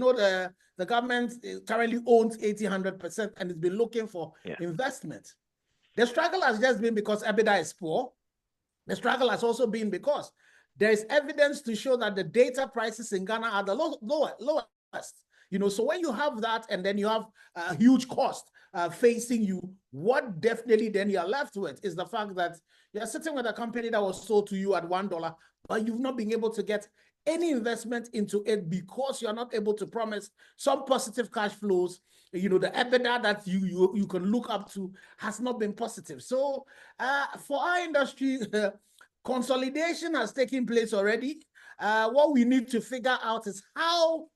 The government currently owns 100% and has been looking for investment. The struggle has just been because EBITDA is poor. The struggle has also been because there is evidence to show that the data prices in Ghana are the lowest. So when you have that and then you have a huge cost facing you, what definitely then you're left with is the fact that you're sitting with a company that was sold to you at $1, but you've not been able to get any investment into it because you're not able to promise some positive cash flows. The EBITDA that you can look up to has not been positive. So for our industry, consolidation has taken place already. What we need to figure out is how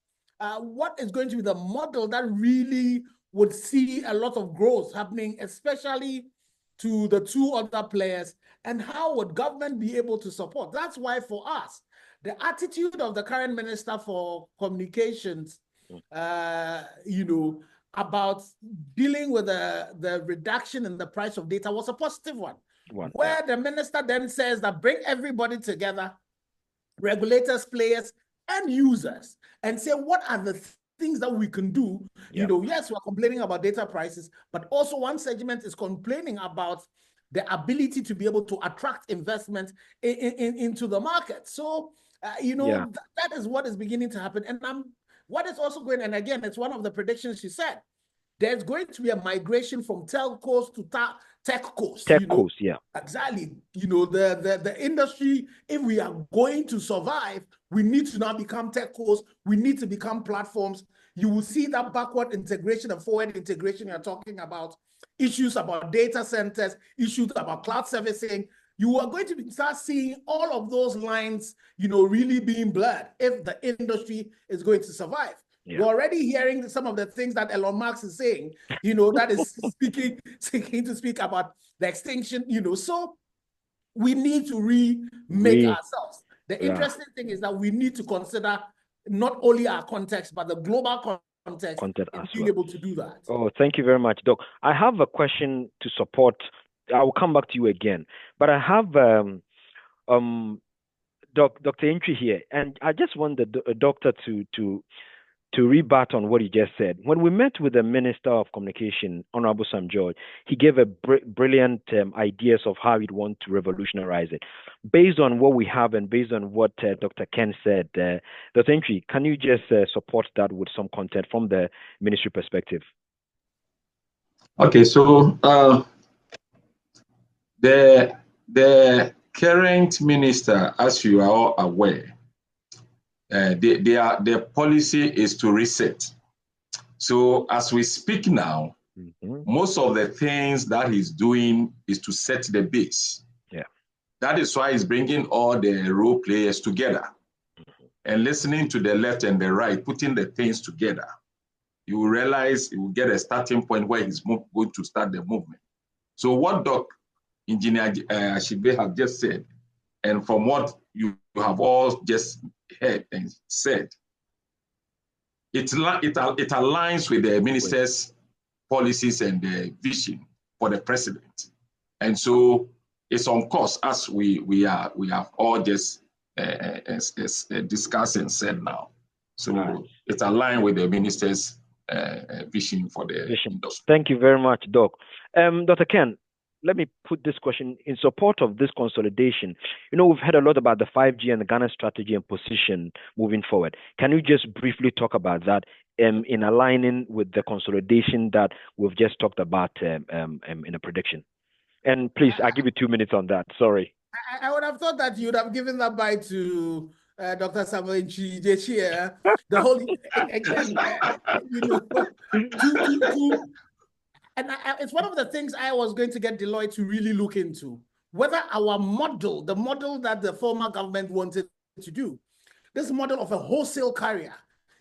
what is going to be the model that really would see a lot of growth happening, especially to the 2 other players, and how would government be able to support? That's why for us, the attitude of the current Minister for Communications, about dealing with the reduction in the price of data was a positive one. Where the minister then says that bring everybody together, regulators, players, and users, and say what are the things that we can do. Yes, we're complaining about data prices, but also one segment is complaining about the ability to be able to attract investment into the market. So, that is what is beginning to happen. And what is also going, and again, it's one of the predictions she said, there's going to be a migration from telcos to techcos. Techcos, yeah. Exactly. The industry, if we are going to survive, we need to now become techcos. We need to become platforms. You will see that backward integration and forward integration you're talking about, issues about data centers, issues about cloud servicing. You are going to start seeing all of those lines, really being blurred if the industry is going to survive. Yeah. You're already hearing some of the things that Elon Musk is saying, that is seeking to speak about the extinction, so we need to remake ourselves. The interesting thing is that we need to consider not only our context, but the global context and being able to do that. Oh, thank you very much, Doc. I have a question to support. I will come back to you again, but I have Dr. Entry here, and I just want the doctor to to rebut on what you just said, when we met with the Minister of Communication, Honorable Sam George, he gave a brilliant ideas of how he'd want to revolutionize it. Based on what we have and based on what Dr. Ken said, Dr. Entry, can you just support that with some content from the ministry perspective? Okay, so the current minister, as you are all aware, their policy is to reset. So as we speak now, most of the things that he's doing is to set the base. Yeah. That is why he's bringing all the role players together and listening to the left and the right, putting the things together. You will realize you will get a starting point where he's going to start the movement. So what Engineer Ashibe have just said, and from what you have all just heard and said, it aligns with the minister's policies and the vision for the president. And so it's on course, as we have all just discussed and said now. So it's aligned with the minister's vision for the industry. Thank you very much, Doc. Dr. Ken, let me put this question in support of this consolidation. You know, we've heard a lot about the 5G and the Ghana strategy and position moving forward. Can you just briefly talk about that in aligning with the consolidation that we've just talked about in a prediction? And please, I'll give you 2 minutes on that. Sorry. I would have thought that you would have given that by to Dr. Samuel Nchi this year. The whole, again, you know, and it's one of the things I was going to get Deloitte to really look into, whether our model, the model that the former government wanted to do, this model of a wholesale carrier,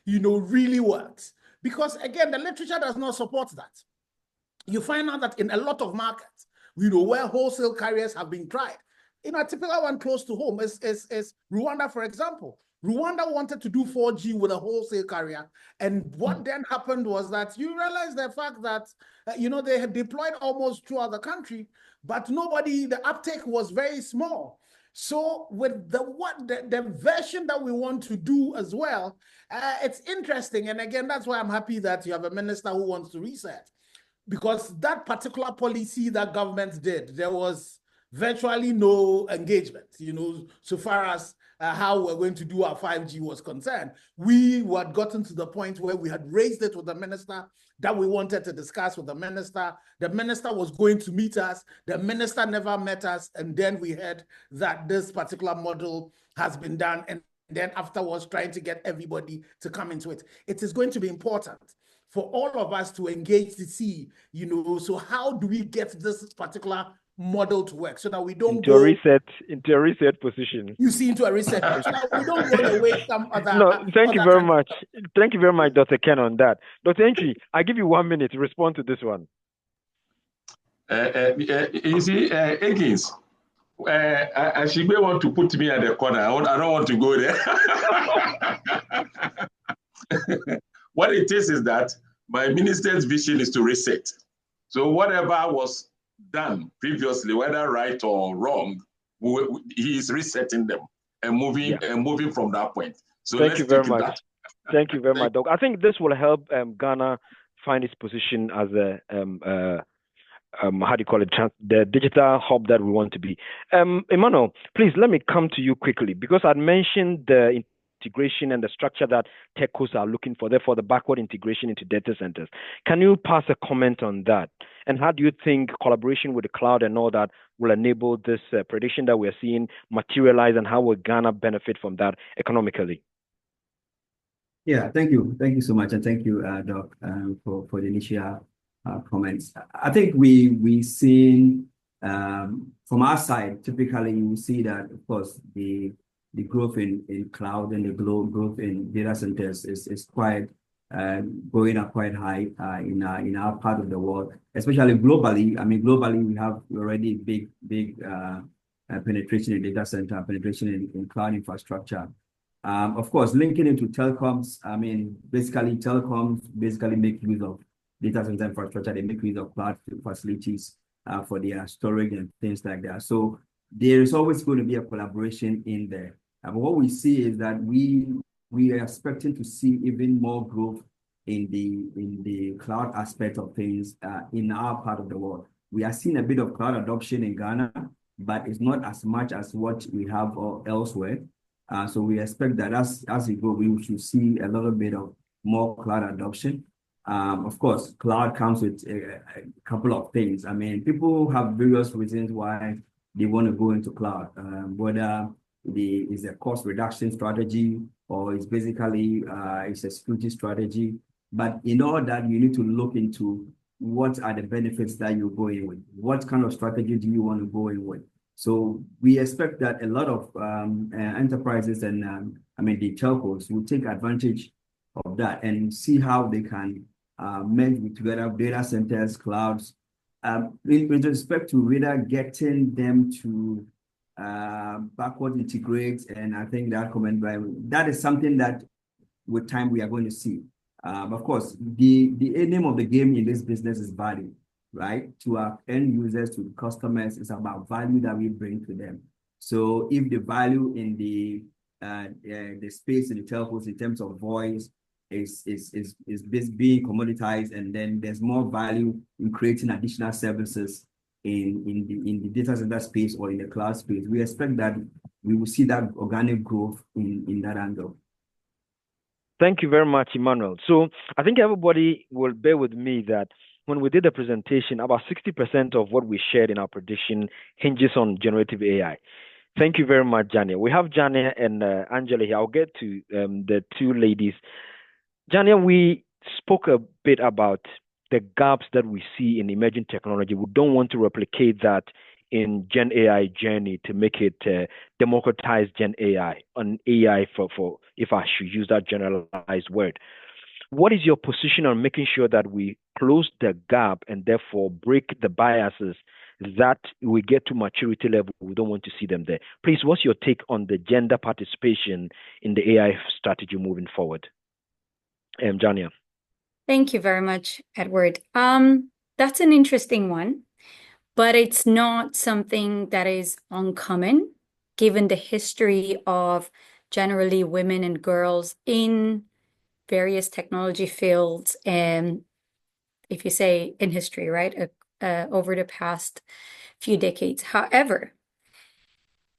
you know, really works. Because again, the literature does not support that. You find out that in a lot of markets, you know, where wholesale carriers have been tried, you know, a typical one close to home is Rwanda, for example. Rwanda wanted to do 4G with a wholesale carrier. And what then happened was that you realize the fact that, you know, they had deployed almost throughout the country, but the uptake was very small. So with the version that we want to do as well, it's interesting. And again, that's why I'm happy that you have a minister who wants to reset. Because that particular policy that government did, there was virtually no engagement, you know, so far as how we're going to do our 5G was concerned. We had gotten to the point where we had raised it with the minister, that we wanted to discuss with the minister. The minister was going to meet us. The minister never met us. And then we heard that this particular model has been done. And then afterwards, trying to get everybody to come into it. It is going to be important for all of us to engage to see, you know, so how do we get this particular model to work so that we don't into a reset position. You see, into a reset position. So we don't go the way some other. No, thank you very much. Thank you very much, Dr. Ken, on that. Dr. Entry, I give you 1 minute to respond to this one. You see, Higgins, she may want to put me at the corner. I don't want to go there. What it is that my minister's vision is to reset. So whatever was done previously, whether right or wrong, he is resetting them and moving from that point. So thank you very much. Thank you very much, Doc. I think this will help Ghana find its position as a how do you call it, the digital hub that we want to be. Emmanuel, please let me come to you quickly, because I'd mentioned the integration and the structure that techcos are looking for, therefore the backward integration into data centers. Can you pass a comment on that? And how do you think collaboration with the cloud and all that will enable this prediction that we're seeing materialize, and how will Ghana benefit from that economically? Yeah, thank you. Thank you so much. And thank you, Doc, for the initial comments. I think we seen from our side, typically you see that, of course, the growth in cloud and the growth in data centers is quite going up quite high in our part of the world, especially globally. I mean, globally, we have already big penetration in data center, penetration in cloud infrastructure. Of course, linking into telecoms, I mean, basically telecoms make use of data center infrastructure. They make use of cloud facilities for their storage and things like that. So there is always going to be a collaboration in there. But what we see is that we we are expecting to see even more growth in the cloud aspect of things in our part of the world. We are seeing a bit of cloud adoption in Ghana, but it's not as much as what we have elsewhere. So we expect that as we go, we should see a little bit of more cloud adoption. Of course, cloud comes with a couple of things. I mean, people have various reasons why they want to go into cloud, whether it's a cost reduction strategy or it's basically it's a security strategy. But in all that, you need to look into what are the benefits that you're going with. What kind of strategy do you want to go in with? So we expect that a lot of enterprises and the telcos will take advantage of that and see how they can merge together data centers, clouds, with respect to really getting them to backward integrate. And I think that comment by that is something that with time we are going to see. Of course, the name of the game in this business is value, right? To our end users, to the customers, it's about value that we bring to them. So if the value in the space in the telcos in terms of voice is being commoditized, and then there's more value in creating additional services in the data center space or in the cloud space, we expect that we will see that organic growth in that angle. Thank you very much, Emmanuel. So I think everybody will bear with me that when we did the presentation, about 60% of what we shared in our prediction hinges on generative AI. Thank you very much, Jania. We have Jania and Angela here. I'll get to the two ladies. Jania, we spoke a bit about the gaps that we see in emerging technology. We don't want to replicate that in Gen AI journey to make it democratize Gen AI, on AI for if I should use that generalized word. What is your position on making sure that we close the gap and therefore break the biases that we get to maturity level? We don't want to see them there. Please, what's your take on the gender participation in the AI strategy moving forward? Jania. Thank you very much, Edward. That's an interesting one, but it's not something that is uncommon given the history of generally women and girls in various technology fields, and if you say in history, right, over the past few decades. However,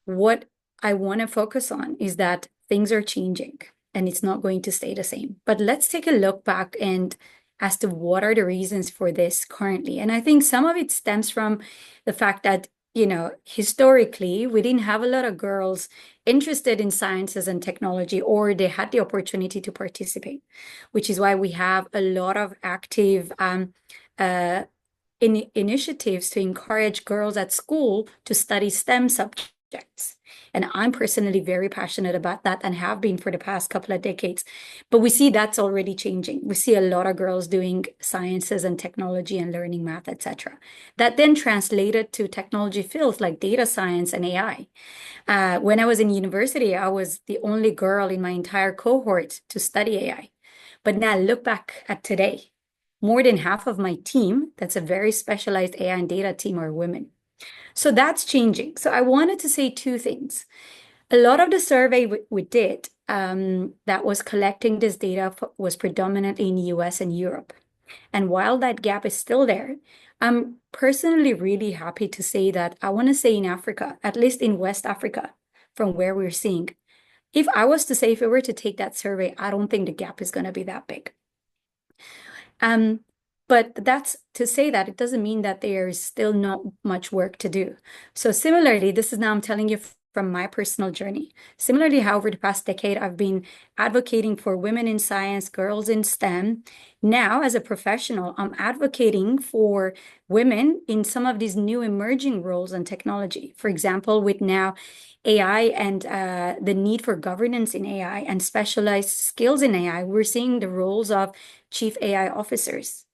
what I want to focus on is that things are changing and it's not going to stay the same. But let's take a look back and as to what are the reasons for this currently. And I think some of it stems from the fact that, you know, historically, we didn't have a lot of girls interested in sciences and technology, or they had the opportunity to participate, which is why we have a lot of active initiatives to encourage girls at school to study STEM subjects. And I'm personally very passionate about that and have been for the past couple of decades. But we see that's already changing. We see a lot of girls doing sciences and technology and learning math, etc. That then translated to technology fields like data science and AI. When I was in university, I was the only girl in my entire cohort to study AI. But now look back at today. More than half of my team, that's a very specialized AI and data team, are women. So that's changing. So I wanted to say two things. A lot of the survey we did that was collecting this data was predominantly in the US and Europe. And while that gap is still there, I'm personally really happy to say that I want to say in Africa, at least in West Africa, from where we're seeing, if I was to say, if we were to take that survey, I don't think the gap is going to be that big. But that's to say that it doesn't mean that there is still not much work to do. So similarly, this is now I'm telling you from my personal journey. Similarly, how over the past decade, I've been advocating for women in science, girls in STEM. Now, as a professional, I'm advocating for women in some of these new emerging roles in technology. For example, with now AI and the need for governance in AI and specialized skills in AI, we're seeing the roles of chief AI officers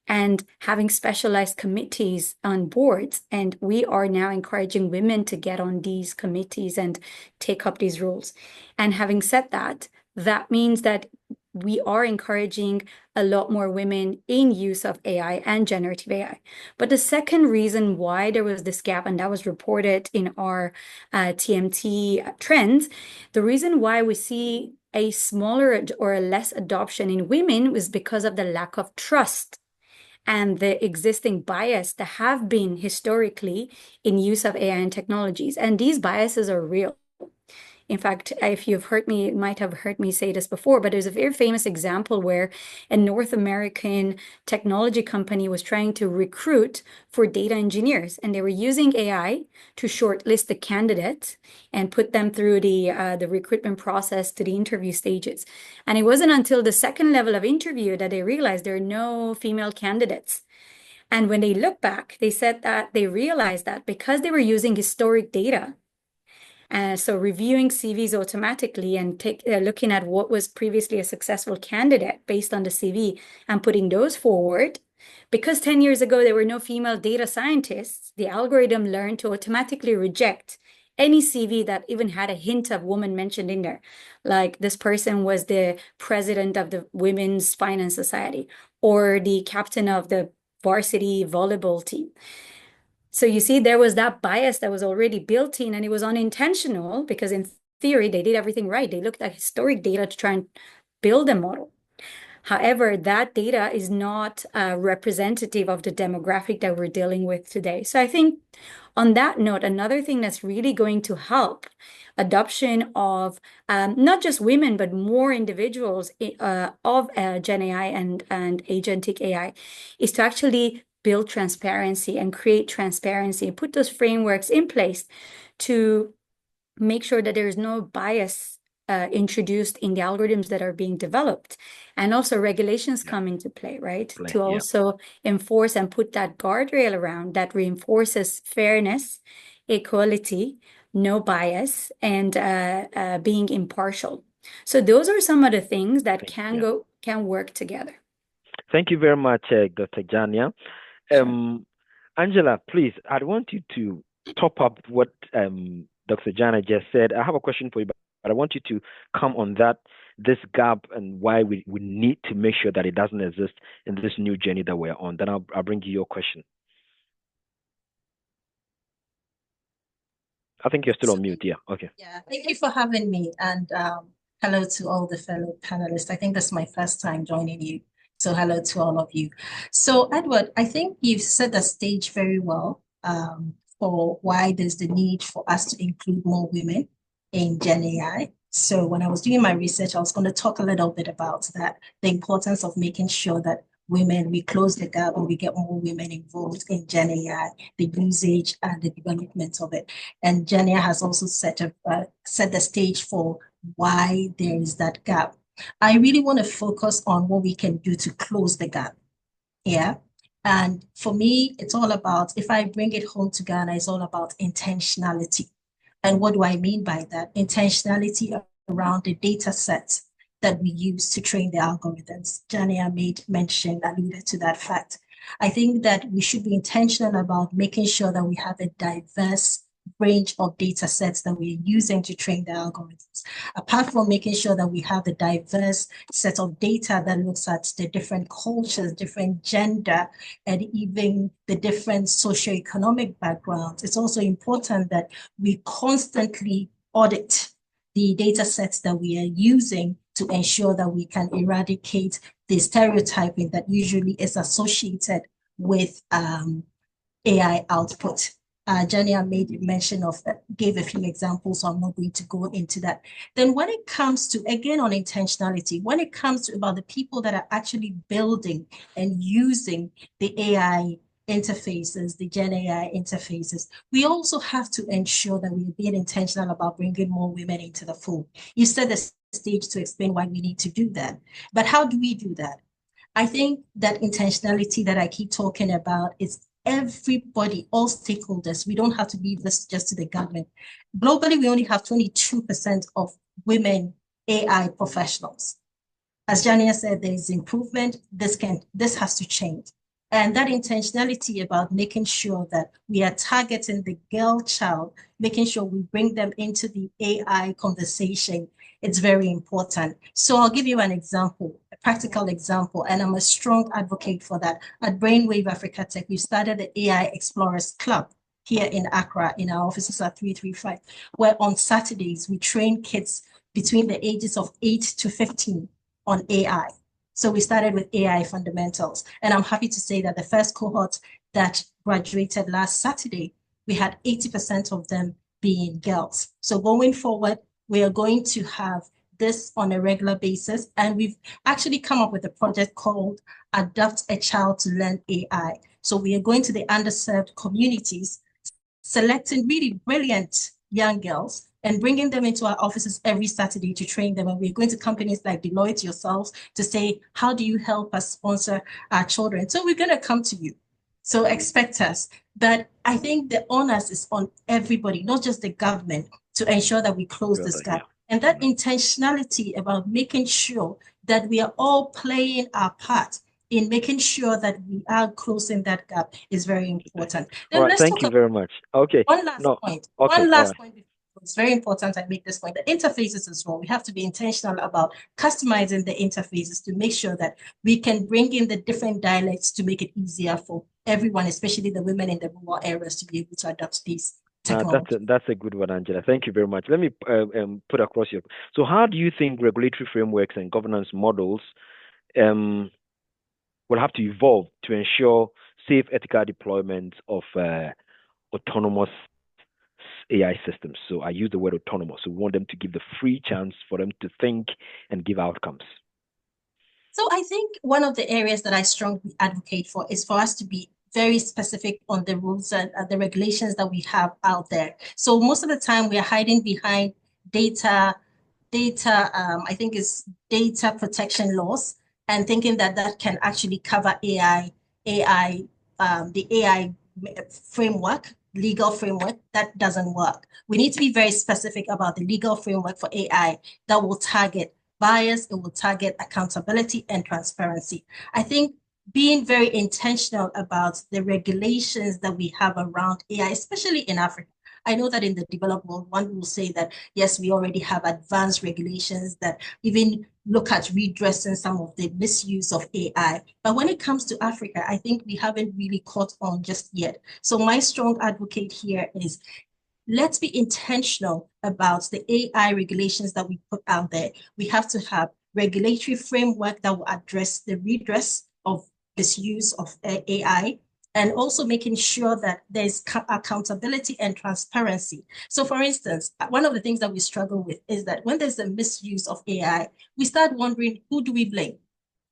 and having specialized committees on boards. And we are now encouraging women to get on these committees and take up these roles. And having said that, that means that we are encouraging a lot more women in use of AI and generative AI. But the second reason why there was this gap, and that was reported in our TMT trends, the reason why we see a smaller or a less adoption in women was because of the lack of trust and the existing bias that have been historically in use of AI and technologies. And these biases are real. In fact, if you've heard me, might have heard me say this before, but there's a very famous example where a North American technology company was trying to recruit for data engineers, and they were using AI to shortlist the candidates and put them through the recruitment process to the interview stages. And it wasn't until the second level of interview that they realized there are no female candidates. And when they look back, they said that they realized that because they were using historic data, so reviewing CVs automatically and looking at what was previously a successful candidate based on the CV and putting those forward. Because 10 years ago, there were no female data scientists, the algorithm learned to automatically reject any CV that even had a hint of woman mentioned in there. Like this person was the president of the Women's Finance Society or the captain of the varsity volleyball team. So you see, there was that bias that was already built in, and it was unintentional because in theory, they did everything right. They looked at historic data to try and build a model. However, that data is not representative of the demographic that we're dealing with today. So I think on that note, another thing that's really going to help adoption of not just women, but more individuals of Gen AI and agentic AI is to actually build transparency and create transparency and put those frameworks in place to make sure that there is no bias introduced in the algorithms that are being developed. And also regulations come into play, right? To also enforce and put that guardrail around that reinforces fairness, equality, no bias, and being impartial. So those are some of the things that can work together. Thank you very much, Dr. Jania. Sure. Angela, please, I want you to top up what Dr. Jana just said. I have a question for you, but I want you to come on this gap and why we need to make sure that it doesn't exist in this new journey that we're on. Then I'll bring you your question. I think you're still on mute. Yeah. Okay. Yeah. Thank you for having me. And hello to all the fellow panelists. I think this is my first time joining you. So hello to all of you. So Edward, I think you've set the stage very well for why there's the need for us to include more women in Gen AI. So when I was doing my research, I was going to talk a little bit about that, the importance of making sure that we close the gap and we get more women involved in Gen AI, the usage and the development of it. And Gen AI has also set the stage for why there is that gap. I really want to focus on what we can do to close the gap. Yeah. And for me, it's all about, if I bring it home to Ghana, it's all about intentionality. And what do I mean by that? Intentionality around the data sets that we use to train the algorithms. Jania alluded to that fact. I think that we should be intentional about making sure that we have a diverse range of data sets that we're using to train the algorithms. Apart from making sure that we have a diverse set of data that looks at the different cultures, different gender, and even the different socioeconomic backgrounds, it's also important that we constantly audit the data sets that we are using to ensure that we can eradicate the stereotyping that usually is associated with AI output. Jania made mention of that, gave a few examples, so I'm not going to go into that. Then when it comes to, again, on intentionality, when it comes to about the people that are actually building and using the AI interfaces, the Gen AI interfaces, we also have to ensure that we're being intentional about bringing more women into the fold. You set the stage to explain why we need to do that. But how do we do that? I think that intentionality that I keep talking about is everybody, all stakeholders. We don't have to leave this just to the government. Globally, we only have 22% of women AI professionals. As Jania said, there is improvement. This has to change. And that intentionality about making sure that we are targeting the girl child, making sure we bring them into the AI conversation, it's very important. So I'll give you an example, a practical example, and I'm a strong advocate for that. At Brainwave Africa Tech, we started the AI Explorers Club here in Accra, in our offices at 335, where on Saturdays, we train kids between the ages of 8 to 15 on AI. So we started with AI fundamentals. And I'm happy to say that the first cohort that graduated last Saturday, we had 80% of them being girls. So going forward, we are going to have this on a regular basis. And we've actually come up with a project called Adopt a Child to Learn AI. So we are going to the underserved communities, selecting really brilliant young girls and bringing them into our offices every Saturday to train them. And we're going to companies like Deloitte, yourselves, to say, how do you help us sponsor our children? So we're going to come to you. So expect us. But I think the onus is on everybody, not just the government, to ensure that we close this gap. Yeah. And that intentionality about making sure that we are all playing our part in making sure that we are closing that gap is very important. Then All right, thank you very much. Okay. One last point. Okay. One last point. It's very important I make this point. The interfaces as well. We have to be intentional about customizing the interfaces to make sure that we can bring in the different dialects to make it easier for everyone, especially the women in the rural areas, to be able to adopt these technologies. That's a good one, Angela. Thank you very much. Let me put across your. So how do you think regulatory frameworks and governance models will have to evolve to ensure safe, ethical deployment of autonomous AI systems? So I use the word autonomous. So we want them to give the free chance for them to think and give outcomes. So I think one of the areas that I strongly advocate for is for us to be very specific on the rules and the regulations that we have out there. So most of the time we are hiding behind I think it's data protection laws, and thinking that that can actually cover the AI framework, legal framework. That doesn't work. We need to be very specific about the legal framework for AI that will target bias, it will target accountability and transparency. I think being very intentional about the regulations that we have around AI, especially in Africa. I know that in the developed world, one will say that, yes, we already have advanced regulations that even look at redressing some of the misuse of AI. But when it comes to Africa, I think we haven't really caught on just yet. So my strong advocate here is, let's be intentional about the AI regulations that we put out there. We have to have regulatory framework that will address the redress of misuse of AI, and also making sure that there's accountability and transparency. So for instance, one of the things that we struggle with is that when there's a misuse of AI, we start wondering, who do we blame?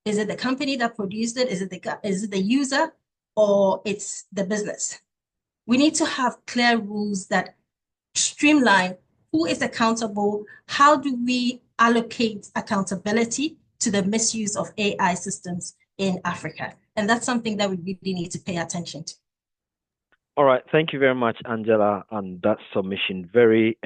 Is it the company that produced it? Is it the user, or it's the business? We need to have clear rules that streamline who is accountable, how do we allocate accountability to the misuse of AI systems in Africa. And that's something that we really need to pay attention to. All right. Thank you very much, Angela, on that submission. Very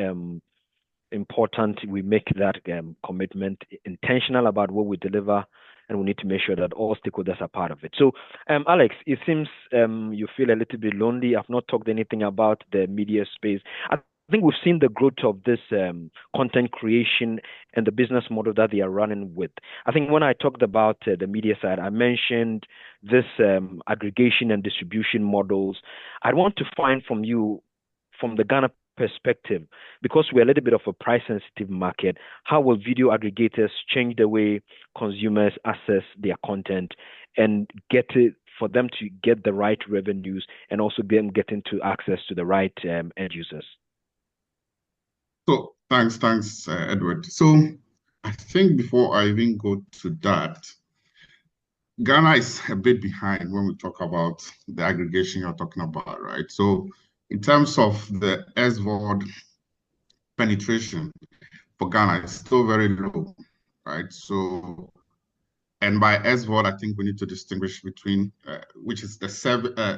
important. We make that commitment intentional about what we deliver, and we need to make sure that all stakeholders are part of it. So, Alex, it seems you feel a little bit lonely. I've not talked anything about the media space. I think we've seen the growth of this content creation and the business model that they are running with. I think when I talked about the media side, I mentioned this aggregation and distribution models. I want to find from you, from the Ghana perspective, because we're a little bit of a price-sensitive market, how will video aggregators change the way consumers access their content and get it for them to get the right revenues, and also them getting to access to the right end users? So thanks, Edward. So I think before I even go to that, Ghana is a bit behind when we talk about the aggregation you're talking about, right? So in terms of the SVOD penetration for Ghana, it's still very low, right? So, and by SVOD, I think we need to distinguish between, which is the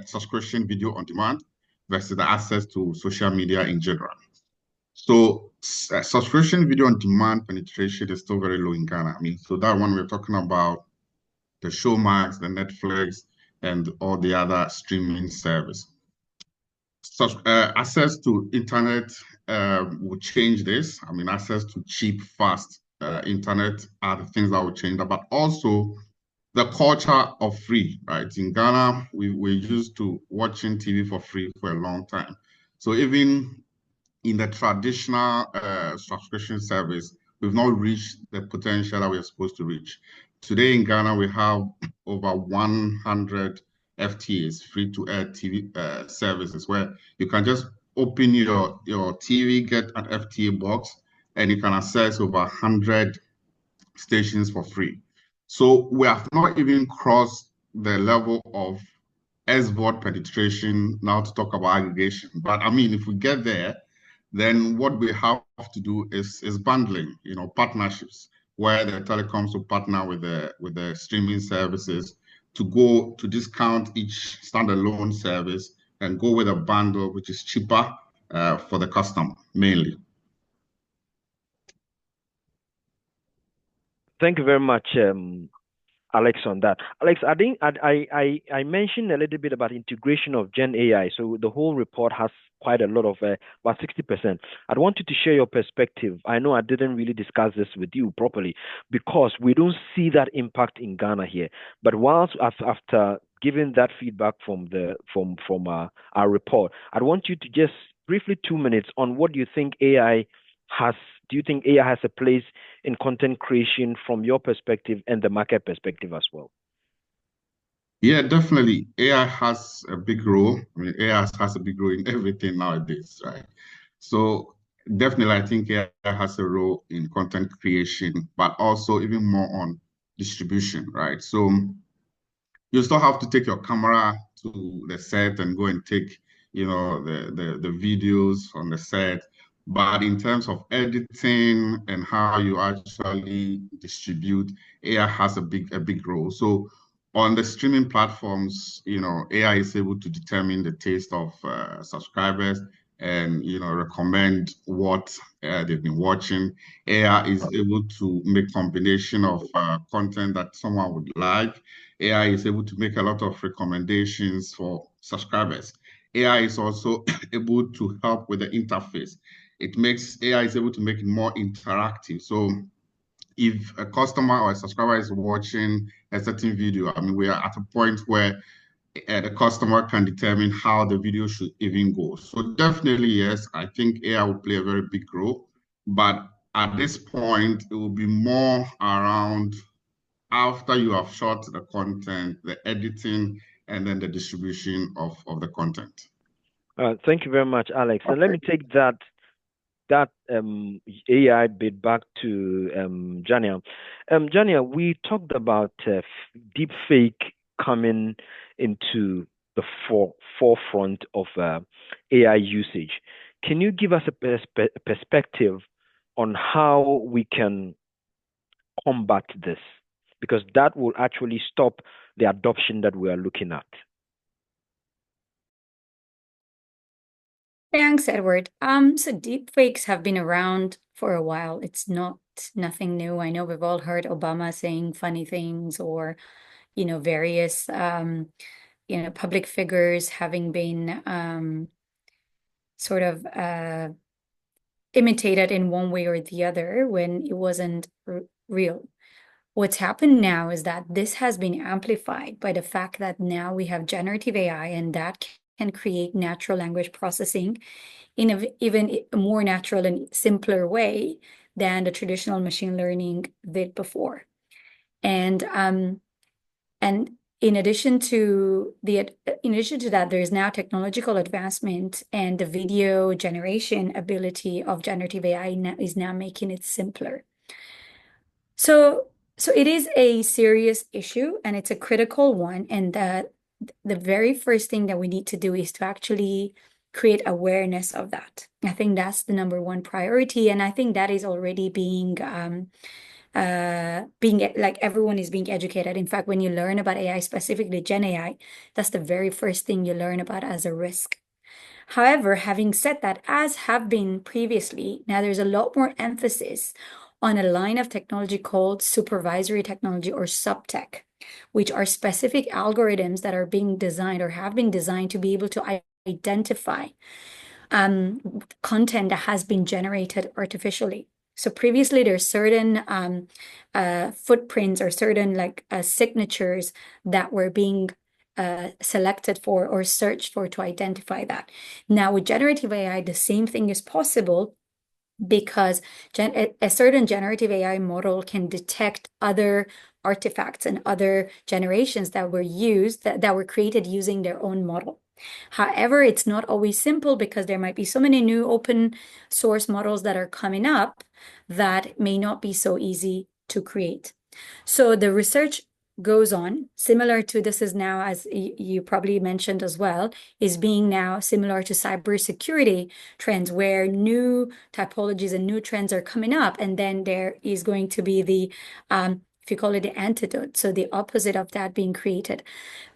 subscription video on demand versus the access to social media in general. So subscription video on demand penetration is still very low in Ghana. I mean, so that one we're talking about the Showmax, the Netflix, and all the other streaming service. So access to internet will change this. I mean, access to cheap, fast internet are the things that will change that, but also the culture of free, right? In Ghana, we're used to watching TV for free for a long time. So even in the traditional subscription service, we've not reached the potential that we're supposed to reach. Today in Ghana, we have over 100 FTAs, free-to-air TV services, where you can just open your TV, get an FTA box, and you can access over 100 stations for free. So we have not even crossed the level of SVOD penetration now to talk about aggregation. But I mean, if we get there, then what we have to do is bundling, partnerships, where the telecoms will partner with the streaming services to go to discount each standalone service and go with a bundle which is cheaper for the customer mainly. Thank you very much, Alex, on that. Alex, I think I mentioned a little bit about integration of Gen AI. So the whole report has quite a lot of, about 60%. I'd want you to share your perspective. I know I didn't really discuss this with you properly because we don't see that impact in Ghana here. But whilst after giving that feedback from our report, I'd want you to just briefly 2 minutes on what you think AI has. Do you think AI has a place in content creation from your perspective and the market perspective as well? Yeah, definitely. AI has a big role. I mean, AI has a big role in everything nowadays, right? So definitely, I think AI has a role in content creation, but also even more on distribution, right? So you still have to take your camera to the set and go and take, the videos on the set. But in terms of editing and how you actually distribute, AI has a big role. So on the streaming platforms, AI is able to determine the taste of subscribers and, recommend what they've been watching. AI is able to make combination of content that someone would like. AI is able to make a lot of recommendations for subscribers. AI is also able to help with the interface. AI is able to make it more interactive. So if a customer or a subscriber is watching a certain video, I mean, we are at a point where the customer can determine how the video should even go. So definitely, yes, I think AI will play a very big role. But at this point, it will be more around after you have shot the content, the editing, and then the distribution of the content. Thank you very much, Alex. And let me take that AI bit back to Jania. Jania, we talked about deep fake coming into the forefront of AI usage. Can you give us a perspective on how we can combat this? Because that will actually stop the adoption that we are looking at. Thanks, Edward. So deepfakes have been around for a while. It's nothing new. I know we've all heard Obama saying funny things, or various public figures having been sort of imitated in one way or the other when it wasn't real. What's happened now is that this has been amplified by the fact that now we have generative AI, and that can create natural language processing in an even more natural and simpler way than the traditional machine learning did before. And in addition to that, there is now technological advancement, and the video generation ability of generative AI is now making it simpler. So it is a serious issue, and it's a critical one, and that the very first thing that we need to do is to actually create awareness of that. I think that's the number one priority, and I think that is already being like everyone is being educated. In fact, when you learn about AI, specifically Gen AI, that's the very first thing you learn about as a risk. However, having said that, as have been previously, now there's a lot more emphasis on a line of technology called supervisory technology, or subtech, which are specific algorithms that are being designed or have been designed to be able to identify content that has been generated artificially. So previously, there's certain footprints or certain signatures that were being selected for or searched for to identify that. Now with generative AI, the same thing is possible, because a certain generative AI model can detect other artifacts and other generations that were used, that were created using their own model. However, it's not always simple because there might be so many new open source models that are coming up that may not be so easy to create. So the research goes on, similar to this is now, as you probably mentioned as well, is being now similar to cybersecurity trends where new typologies and new trends are coming up. And then there is going to be the, if you call it the antidote, so the opposite of that being created.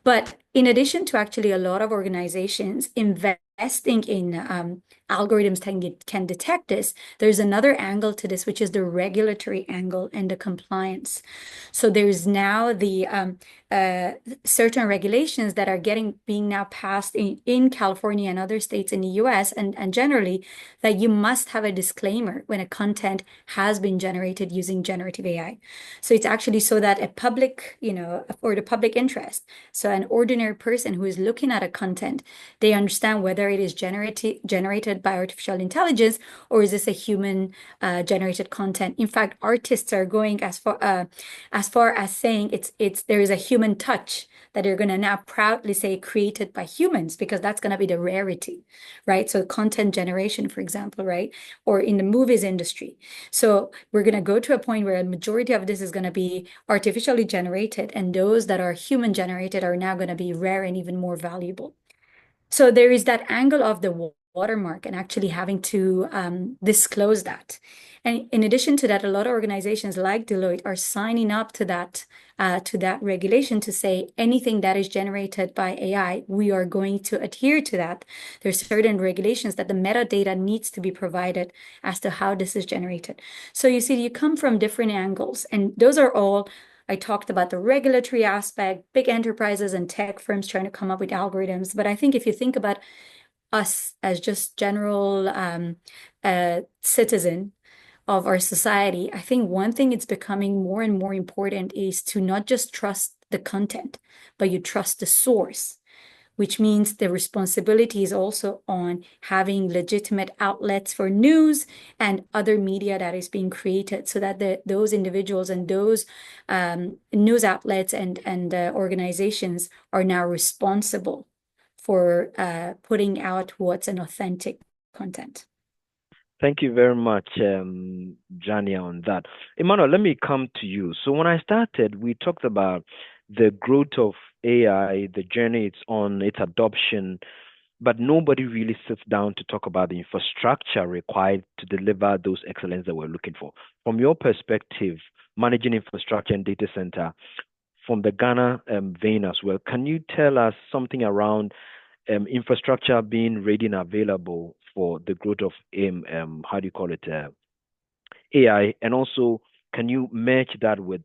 But in addition to actually a lot of organizations investing in algorithms can detect this, there's another angle to this, which is the regulatory angle and the compliance. So there's now the certain regulations that are being now passed in California and other states in the US and generally that you must have a disclaimer when a content has been generated using generative AI. So it's actually so that a public, for the public interest, so an ordinary person who is looking at a content, they understand whether it is generated by artificial intelligence or is this a human generated content. In fact, artists are going as far as saying there is a human touch that they're going to now proudly say created by humans, because that's going to be the rarity, right? So content generation, for example, right? Or in the movies industry. So we're going to go to a point where a majority of this is going to be artificially generated, and those that are human generated are now going to be rare and even more valuable. So there is that angle of the watermark and actually having to disclose that. And in addition to that, a lot of organizations like Deloitte are signing up to that regulation to say anything that is generated by AI, we are going to adhere to that. There's certain regulations that the metadata needs to be provided as to how this is generated. So you see, you come from different angles, and those are all. I talked about the regulatory aspect, big enterprises and tech firms trying to come up with algorithms. But I think if you think about us as just general citizen of our society, I think one thing it's becoming more and more important is to not just trust the content, but you trust the source, which means the responsibility is also on having legitimate outlets for news and other media that is being created, so that those individuals and those news outlets and organizations are now responsible for putting out what's an authentic content. Thank you very much, Jania, on that. Emmanuel, let me come to you. So when I started, we talked about the growth of AI, the journey it's on, its adoption, but nobody really sits down to talk about the infrastructure required to deliver those excellence that we're looking for. From your perspective, managing infrastructure and data center, from the Ghana vein as well, can you tell us something around infrastructure being ready and available for the growth of AI, and also can you match that with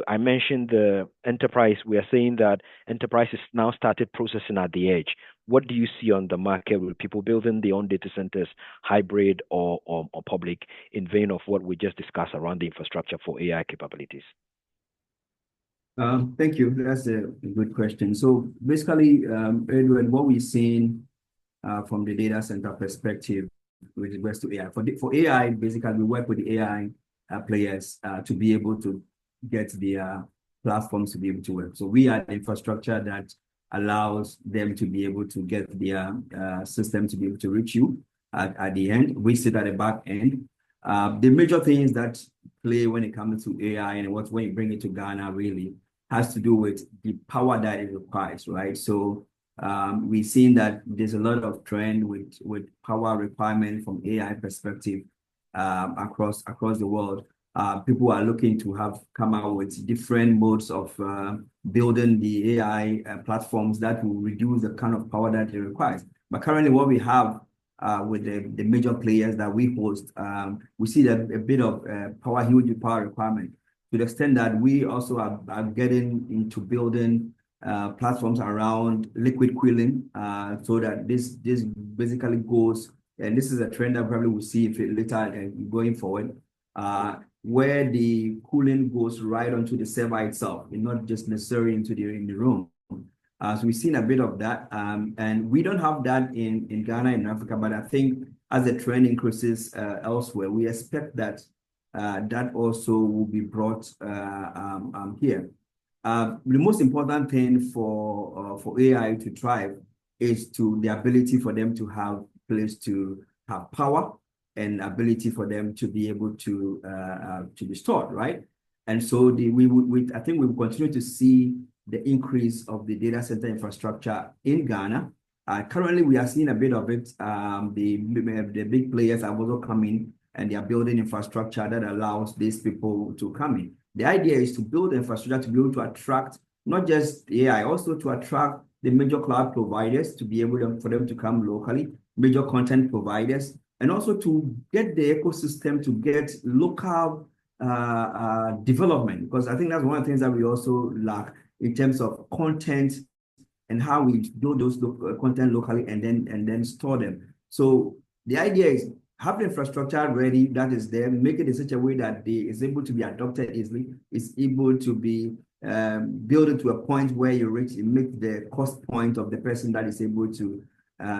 I mentioned the enterprise. We are saying that enterprises now started processing at the edge. What do you see on the market with people building their own data centers, hybrid or public, in vein of what we just discussed around the infrastructure for AI capabilities? Thank you. That's a good question. So basically, Edward, what we're seeing from the data center perspective with regards to AI. For AI, basically, we work with the AI players to be able to get their platforms to be able to work. So we are the infrastructure that allows them to be able to get their system to be able to reach you at the end. We sit at the back end. The major things that play when it comes to AI and when you bring it to Ghana really has to do with the power that it requires, right? So we've seen that there's a lot of trend with power requirement from AI perspective across the world. People are looking to come out with different modes of building the AI platforms that will reduce the kind of power that it requires. But currently, what we have with the major players that we host, we see that a bit of huge power requirement, to the extent that we also are getting into building platforms around liquid cooling, so that this basically goes, and this is a trend that probably we'll see if it later going forward, where the cooling goes right onto the server itself and not just necessarily into in the room. So we've seen a bit of that, and we don't have that in Ghana and Africa, but I think as the trend increases elsewhere, we expect that that also will be brought here. The most important thing for AI to thrive is the ability for them to have place to have power and ability for them to be able to be stored, right? And so I think we will continue to see the increase of the data center infrastructure in Ghana. Currently, we are seeing a bit of it. The big players have also come in and they are building infrastructure that allows these people to come in. The idea is to build infrastructure to be able to attract not just AI, also to attract the major cloud providers to be able for them to come locally, major content providers, and also to get the ecosystem to get local development, because I think that's one of the things that we also lack in terms of content and how we build those content locally and then store them. So the idea is have the infrastructure ready that is there, make it in such a way that is able to be adopted easily, is able to be built to a point where you make the cost point of the person that is able to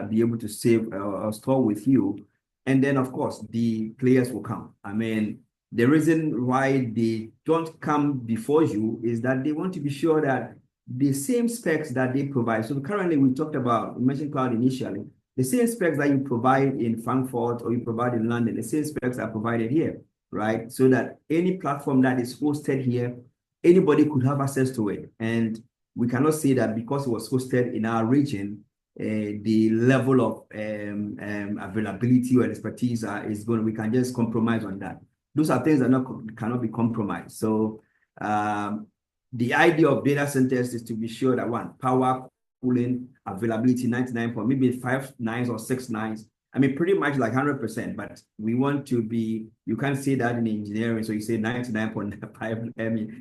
be able to save or store with you. And then, of course, the players will come. I mean, the reason why they don't come before you is that they want to be sure that the same specs that they provide. So currently, we mentioned cloud initially, the same specs that you provide in Frankfurt or you provide in London, the same specs are provided here, right? So that any platform that is hosted here, anybody could have access to it. And we cannot say that because it was hosted in our region, the level of availability or expertise we can just compromise on that. Those are things that cannot be compromised. So the idea of data centers is to be sure that power, cooling, availability, 99 point, maybe 5 nines or 6 nines. I mean, pretty much like 100%, but we want to be, you can't say that in engineering. So you say 99.5,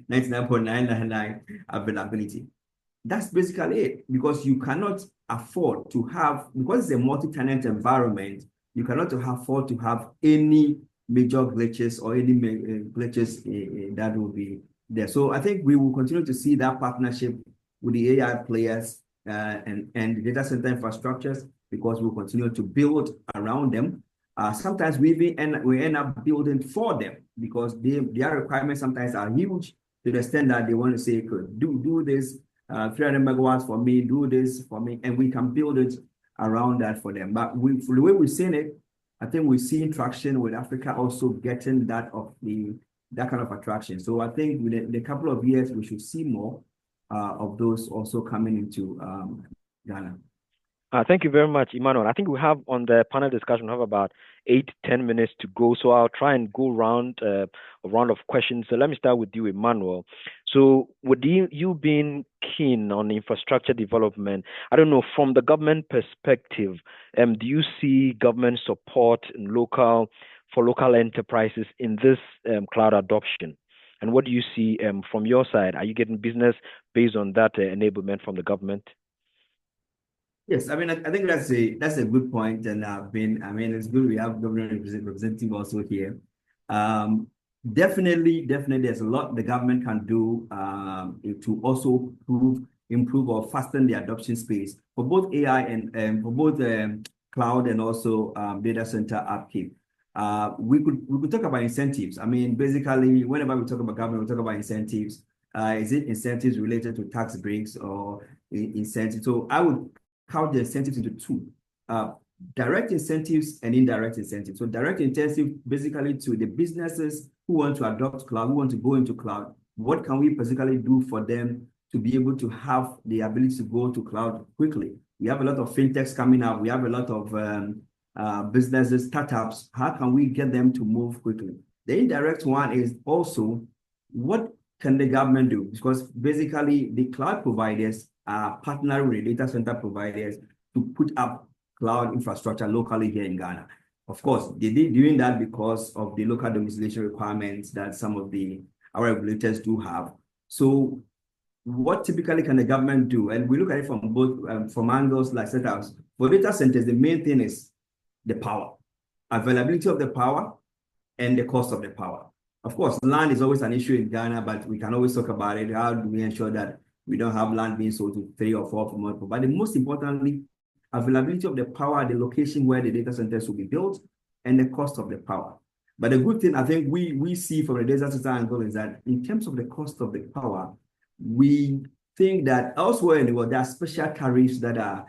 99.999 availability. That's basically it, because you cannot afford to have, because it's a multi-tenant environment, you cannot afford to have any major glitches or any glitches that will be there. So I think we will continue to see that partnership with the AI players and the data center infrastructures, because we'll continue to build around them. Sometimes we end up building for them, because their requirements sometimes are huge to the extent that they want to say, do this 300 megawatts for me, do this for me, and we can build it around that for them. But for the way we've seen it, I think we're seeing traction with Africa also getting that kind of attraction. So I think within a couple of years, we should see more of those also coming into Ghana. Thank you very much, Emmanuel. I think we have on the panel discussion, we have about 8 to 10 minutes to go. So I'll try and go around a round of questions. So let me start with you, Emmanuel. So with you being keen on infrastructure development, I don't know, from the government perspective, do you see government support for local enterprises in this cloud adoption? And what do you see from your side? Are you getting business based on that enablement from the government? Yes, I mean, I think that's a good point, and it's good we have government representative also here. Definitely, there's a lot the government can do to also improve or fasten the adoption space for both AI and for both cloud and also data center upkeep. We could talk about incentives. I mean, basically, whenever we talk about government, we talk about incentives. Is it incentives related to tax breaks or incentives? So I would count the incentives into two, direct incentives and indirect incentives. So direct incentive basically to the businesses who want to adopt cloud, who want to go into cloud. What can we basically do for them to be able to have the ability to go to cloud quickly? We have a lot of fintechs coming up. We have a lot of businesses, startups. How can we get them to move quickly? The indirect one is also what can the government do? Because basically the cloud providers are partnering with the data center providers to put up cloud infrastructure locally here in Ghana. Of course, they did doing that because of the local domiciliation requirements that some of our regulators do have. So what typically can the government do? And we look at it from both from angles like setups. For data centers, the main thing is the power, availability of the power and the cost of the power. Of course, land is always an issue in Ghana, but we can always talk about it. How do we ensure that we don't have land being sold to 3 or 4 people? But the most importantly, availability of the power, the location where the data centers will be built, and the cost of the power. But the good thing I think we see from the data center angle is that in terms of the cost of the power, we think that elsewhere in the world, there are special tariffs that are,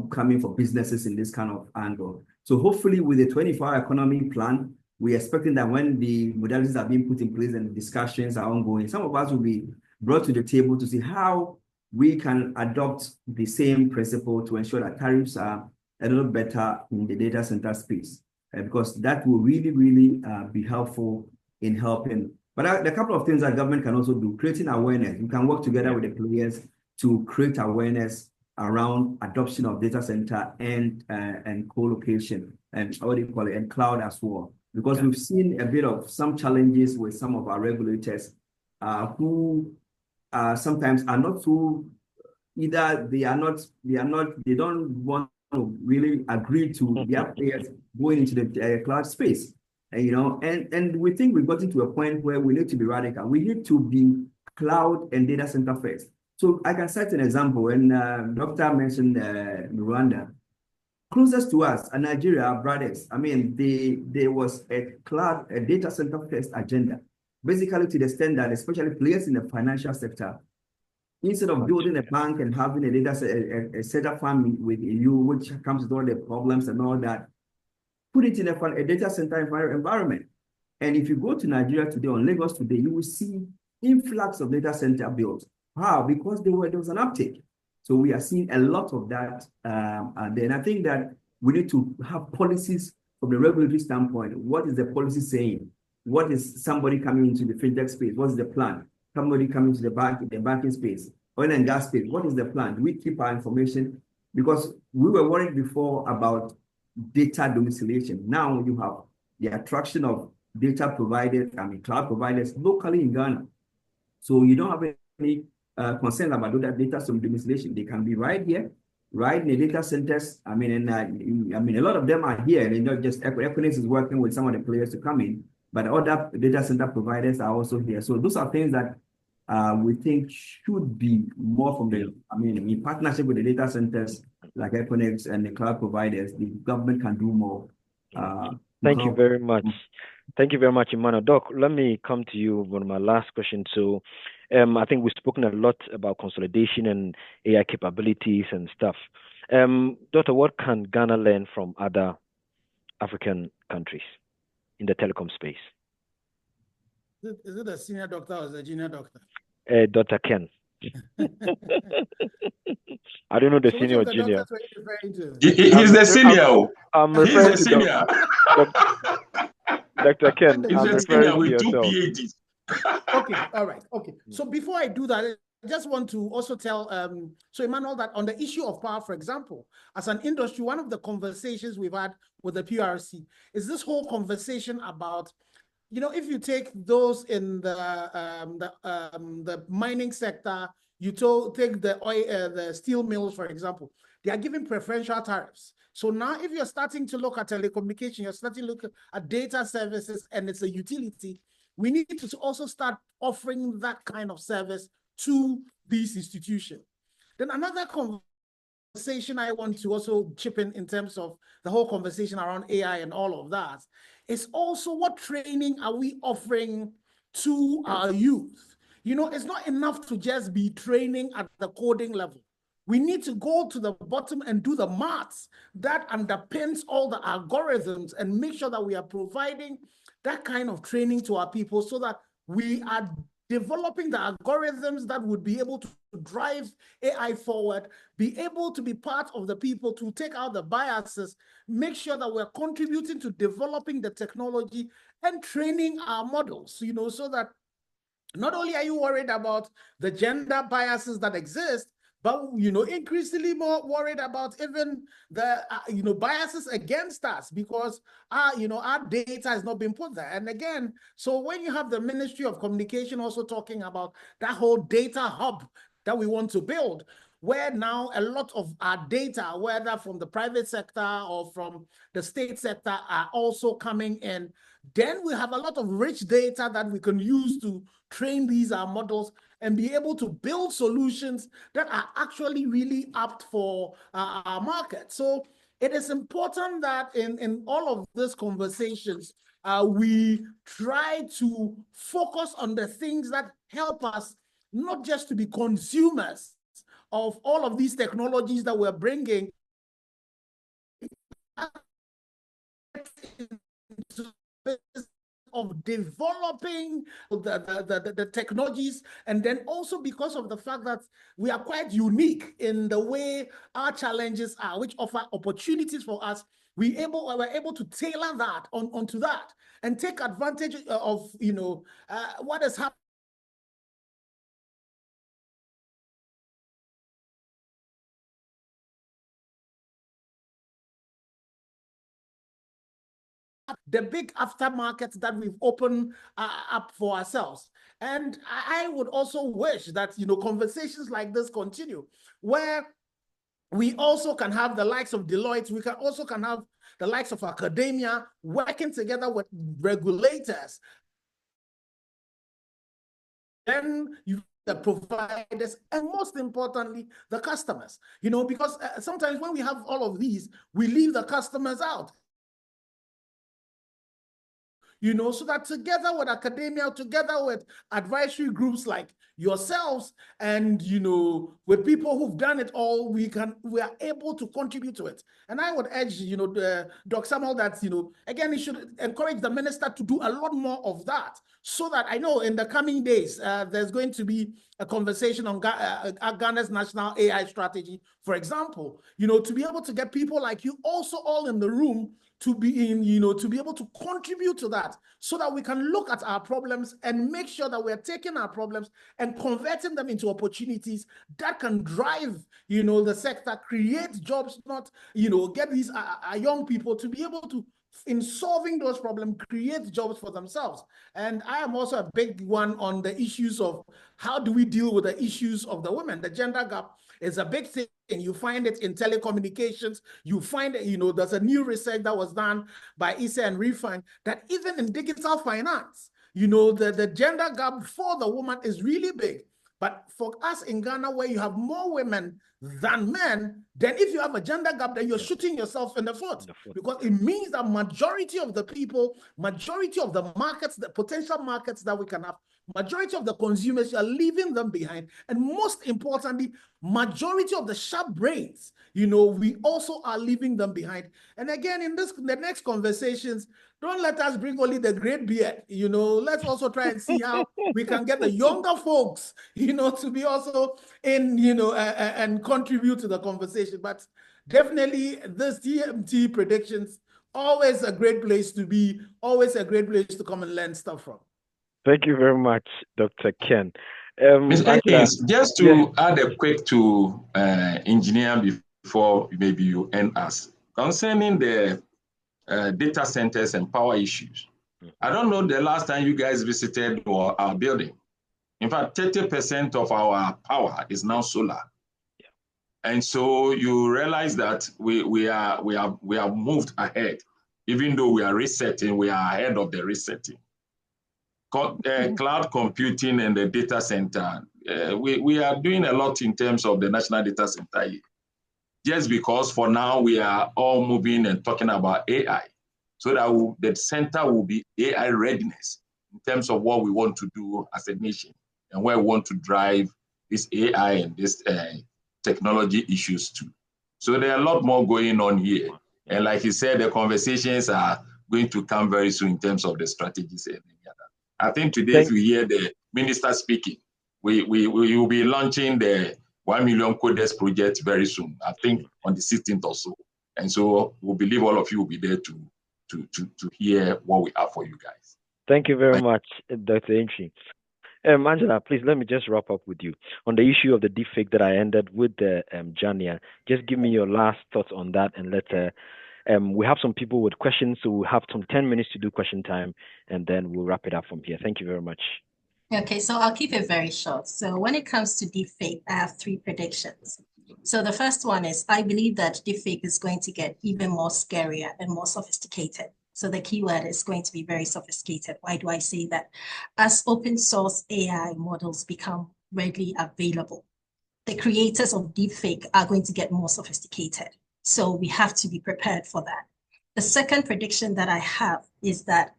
coming for businesses in this kind of angle. So hopefully with the 24-hour economy plan, we're expecting that when the modalities are being put in place and the discussions are ongoing, some of us will be brought to the table to see how we can adopt the same principle to ensure that tariffs are a little better in the data center space, because that will really, really be helpful in helping. But a couple of things that government can also do, creating awareness. We can work together with the players to create awareness around adoption of data center and co-location and what do you call it, and cloud as well. Because we've seen a bit of some challenges with some of our regulators who sometimes are not so, either they don't want to really agree to their players going into the cloud space. And we think we've gotten to a point where we need to be radical. We need to be cloud and data center first. So I can cite an example. When Doctor mentioned Rwanda, closest to us, Nigeria, our brothers, I mean, there was a data center first agenda, basically to the extent that especially players in the financial sector, instead of building a bank and having a setup farm with EU, which comes with all the problems and all that, put it in a data center environment. And if you go to Nigeria today, on Lagos today, you will see influx of data center built. How? Because there was an uptake. So we are seeing a lot of that. And I think that we need to have policies from the regulatory standpoint. What is the policy saying? What is somebody coming into the fintech space? What is the plan? Somebody coming to the banking space, oil and gas space. What is the plan? Do we keep our information? Because we were worried before about data domiciliation. Now you have the attraction of data providers, cloud providers locally in Ghana. So you don't have any concern about that data domiciliation. They can be right here, right in the data centers. A lot of them are here, and not just Equinix is working with some of the players to come in, but other data center providers are also here. So those are things that we think should be more from in partnership with the data centers like Equinix and the cloud providers. The government can do more. Thank you very much. Thank you very much, Emmanuel. Doc, let me come to you with my last question. So I think we've spoken a lot about consolidation and AI capabilities and stuff. Doctor, what can Ghana learn from other African countries in the telecom space? Is it a senior doctor or is it a junior doctor? Dr. Ken. I don't know the senior or junior. He's the senior. I'm referring to Dr. Ken. I'm referring to yourself. Okay, all right. Okay. So before I do that, I just want to also tell so Emmanuel, that on the issue of power, for example, as an industry, one of the conversations we've had with the PRC is this whole conversation about, if you take those in the mining sector, you take the oil, the steel mills, for example, they are given preferential tariffs. So now if you're starting to look at telecommunication, you're starting to look at data services and it's a utility, we need to also start offering that kind of service to these institutions. Then another conversation I want to also chip in terms of the whole conversation around AI and all of that is also what training are we offering to our youth? It's not enough to just be training at the coding level. We need to go to the bottom and do the maths that underpins all the algorithms and make sure that we are providing that kind of training to our people so that we are developing the algorithms that would be able to drive AI forward, be able to be part of the people to take out the biases, make sure that we're contributing to developing the technology and training our models, so that not only are you worried about the gender biases that exist, but, increasingly more worried about even the, biases against us because, our data has not been put there. And again, so when you have the Ministry of Communication also talking about that whole data hub that we want to build, where now a lot of our data, whether from the private sector or from the state sector, are also coming in, then we have a lot of rich data that we can use to train these models and be able to build solutions that are actually really apt for our market. So it is important that in all of these conversations, we try to focus on the things that help us not just to be consumers of all of these technologies that we're bringing of developing the technologies, and then also because of the fact that we are quite unique in the way our challenges are, which offer opportunities for us. We're able to tailor that onto that and take advantage of what is happening. The big aftermarket that we've opened up for ourselves. And I would also wish that, conversations like this continue, where we also can have the likes of Deloitte, we can have the likes of academia working together with regulators. Then the providers, and most importantly, the customers, because sometimes when we have all of these, we leave the customers out. So that together with academia, together with advisory groups like yourselves, and with people who've done it all, we are able to contribute to it. And I would urge Dr. Samuel that again, he should encourage the minister to do a lot more of that, so that I know in the coming days there's going to be a conversation on Ghana's national AI strategy, for example, to be able to get people like you also all in the room to be to be able to contribute to that, so that we can look at our problems and make sure that we're taking our problems and converting them into opportunities that can drive, the sector, create jobs, not, get these young people to be able to, in solving those problems, create jobs for themselves. And I am also a big one on the issues of how do we deal with the issues of the women. The gender gap is a big thing. You find it in telecommunications. You find it, there's a new research that was done by ISA and Refine that even in digital finance, the gender gap for the woman is really big. But for us in Ghana, where you have more women than men, then if you have a gender gap, then you're shooting yourself in the foot, because it means that majority of the people, majority of the markets, the potential markets that we can have, majority of the consumers, you're leaving them behind. And most importantly, majority of the sharp brains, we also are leaving them behind. And again, in the next conversations, don't let us bring only the great beard, let's also try and see how we can get the younger folks, to be also in, and contribute to the conversation. But definitely this TMT predictions, always a great place to be, always a great place to come and learn stuff from. Thank you very much, Dr. Ken. Mr. Haynes, just to add a quick to engineer before maybe you end us, concerning the data centers and power issues. I don't know the last time you guys visited our building. In fact, 30% of our power is now solar. Yeah. And so you realize that we have moved ahead. Even though we are resetting, we are ahead of the resetting. Cloud computing and the data center, we are doing a lot in terms of the national data center. Just because for now we are all moving and talking about AI, so that the center will be AI readiness in terms of what we want to do as a nation and where we want to drive this AI and this technology issues too. So there are a lot more going on here. And like you said, the conversations are going to come very soon in terms of the strategies and any other. I think today, if we hear the minister speaking, we will be launching the 1 million coders project very soon, I think on the 16th or so. And so we believe all of you will be there to hear what we have for you guys. Thank you very much, Dr. Aintree. Angela, please let me just wrap up with you on the issue of the deepfake that I ended with the Jania. Just give me your last thoughts on that, and let's we have some people with questions, so we'll have some 10 minutes to do question time, and then we'll wrap it up from here. Thank you very much. Okay, so I'll keep it very short. So when it comes to deepfake, I have 3 predictions. So the first one is, I believe that deepfake is going to get even more scarier and more sophisticated. So the keyword is going to be very sophisticated. Why do I say that? As open source AI models become readily available, the creators of deepfake are going to get more sophisticated. So we have to be prepared for that. The second prediction that I have is that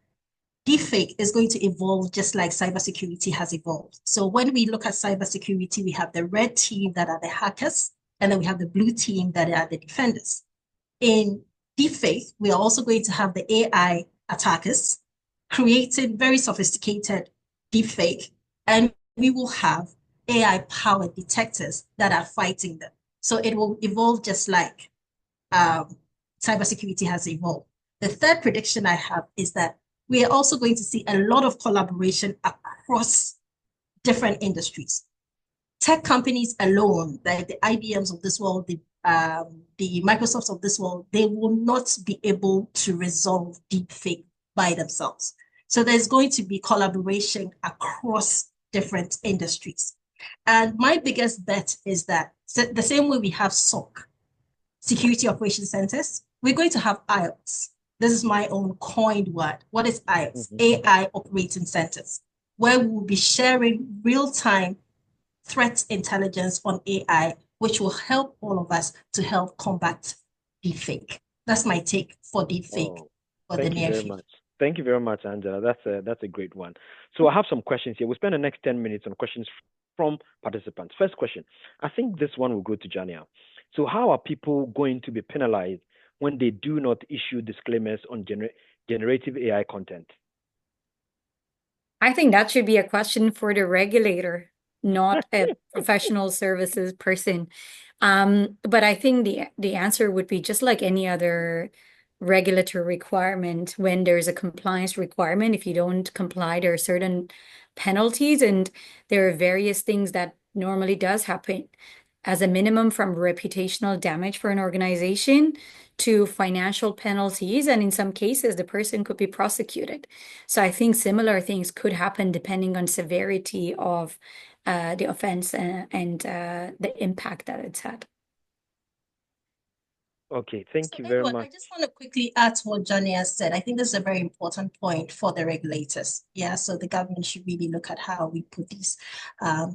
deepfake is going to evolve just like cybersecurity has evolved. So when we look at cybersecurity, we have the red team that are the hackers, and then we have the blue team that are the defenders. In deepfake, we are also going to have the AI attackers creating very sophisticated deepfake, and we will have AI-powered detectors that are fighting them. So it will evolve just like cybersecurity has evolved. The third prediction I have is that we are also going to see a lot of collaboration across different industries. Tech companies alone, like the IBMs of this world, the Microsofts of this world, they will not be able to resolve deepfake by themselves. So there's going to be collaboration across different industries. And my biggest bet is that the same way we have SOC, Security Operations Centers, we're going to have IOCs. This is my own coined word. What is IOCs? AI Operating Centers, where we will be sharing real-time threat intelligence on AI, which will help all of us to help combat deepfake. That's my take for deepfake for the near future. Thank you very much, Angela. That's a great one. So I have some questions here. We'll spend the next 10 minutes on questions from participants. First question. I think this one will go to Jania. So how are people going to be penalized when they do not issue disclaimers on generative AI content? I think that should be a question for the regulator, not a professional services person. But I think the answer would be just like any other regulatory requirement. When there's a compliance requirement, if you don't comply, there are certain penalties, and there are various things that normally does happen. As a minimum, from reputational damage for an organization to financial penalties, and in some cases, the person could be prosecuted. So I think similar things could happen depending on severity of the offense and the impact that it's had. Okay, thank you very much. I just want to quickly add to what Johnny has said. I think this is a very important point for the regulators. Yeah, so the government should really look at how we put these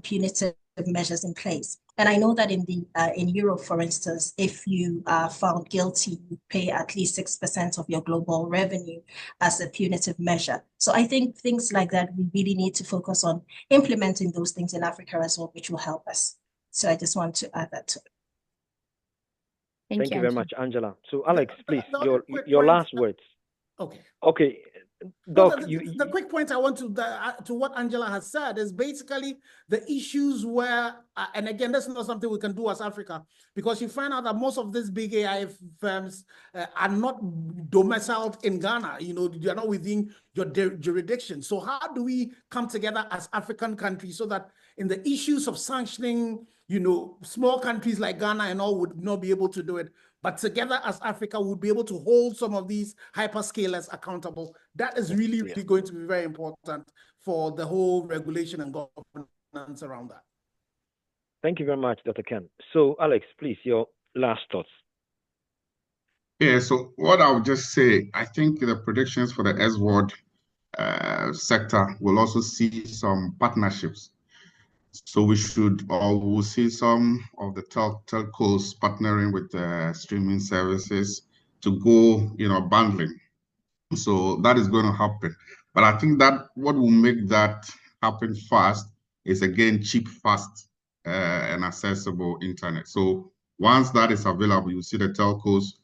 punitive measures in place. And I know that in Europe, for instance, if you are found guilty, you pay at least 6% of your global revenue as a punitive measure. So I think things like that, we really need to focus on implementing those things in Africa as well, which will help us. So I just want to add that to it. Thank you very much, Angela. So Alex, please, your last words. Okay. Doc, the quick point I want to what Angela has said is basically the issues where, and again, that's not something we can do as Africa, because you find out that most of these big AI firms are not domiciled in Ghana. You know, they're not within your jurisdiction. So how do we come together as African countries so that in the issues of sanctioning, you know, small countries like Ghana and all would not be able to do it, but together as Africa would be able to hold some of these hyperscalers accountable? That is really going to be very important for the whole regulation and governance around that. Thank you very much, Dr. Ken. So Alex, please, your last thoughts. Yeah, so what I would just say, I think the predictions for the S-word sector will also see some partnerships. So we will see some of the telcos partnering with streaming services to go, you know, bundling. So that is going to happen. But I think that what will make that happen fast is, again, cheap, fast, and accessible internet. So once that is available, you see the telcos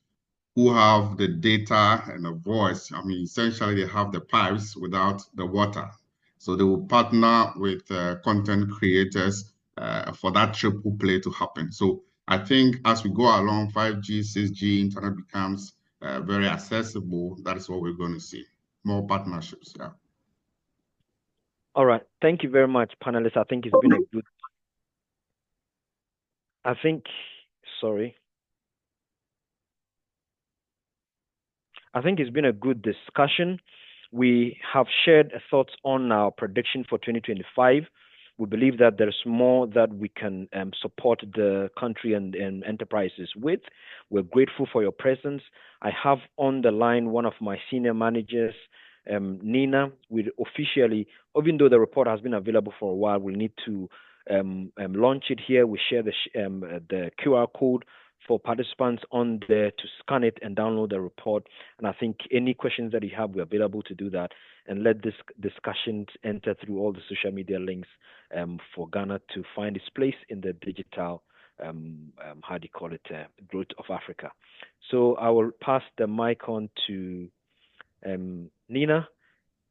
who have the data and the voice. I mean, essentially, they have the pipes without the water. So they will partner with content creators for that triple play to happen. So I think as we go along, 5G, 6G, internet becomes very accessible. That is what we're going to see. More partnerships, yeah. All right. Thank you very much, panelists. I think it's been a good... I think it's been a good discussion. We have shared thoughts on our prediction for 2025. We believe that there's more that we can support the country and enterprises with. We're grateful for your presence. I have on the line one of my senior managers, Nina. We officially, even though the report has been available for a while, we need to launch it here. We share the QR code for participants on there to scan it and download the report. And I think any questions that you have, we're available to do that. And let this discussion enter through all the social media links for Ghana to find its place in the digital, growth of Africa. So I will pass the mic on to Nina.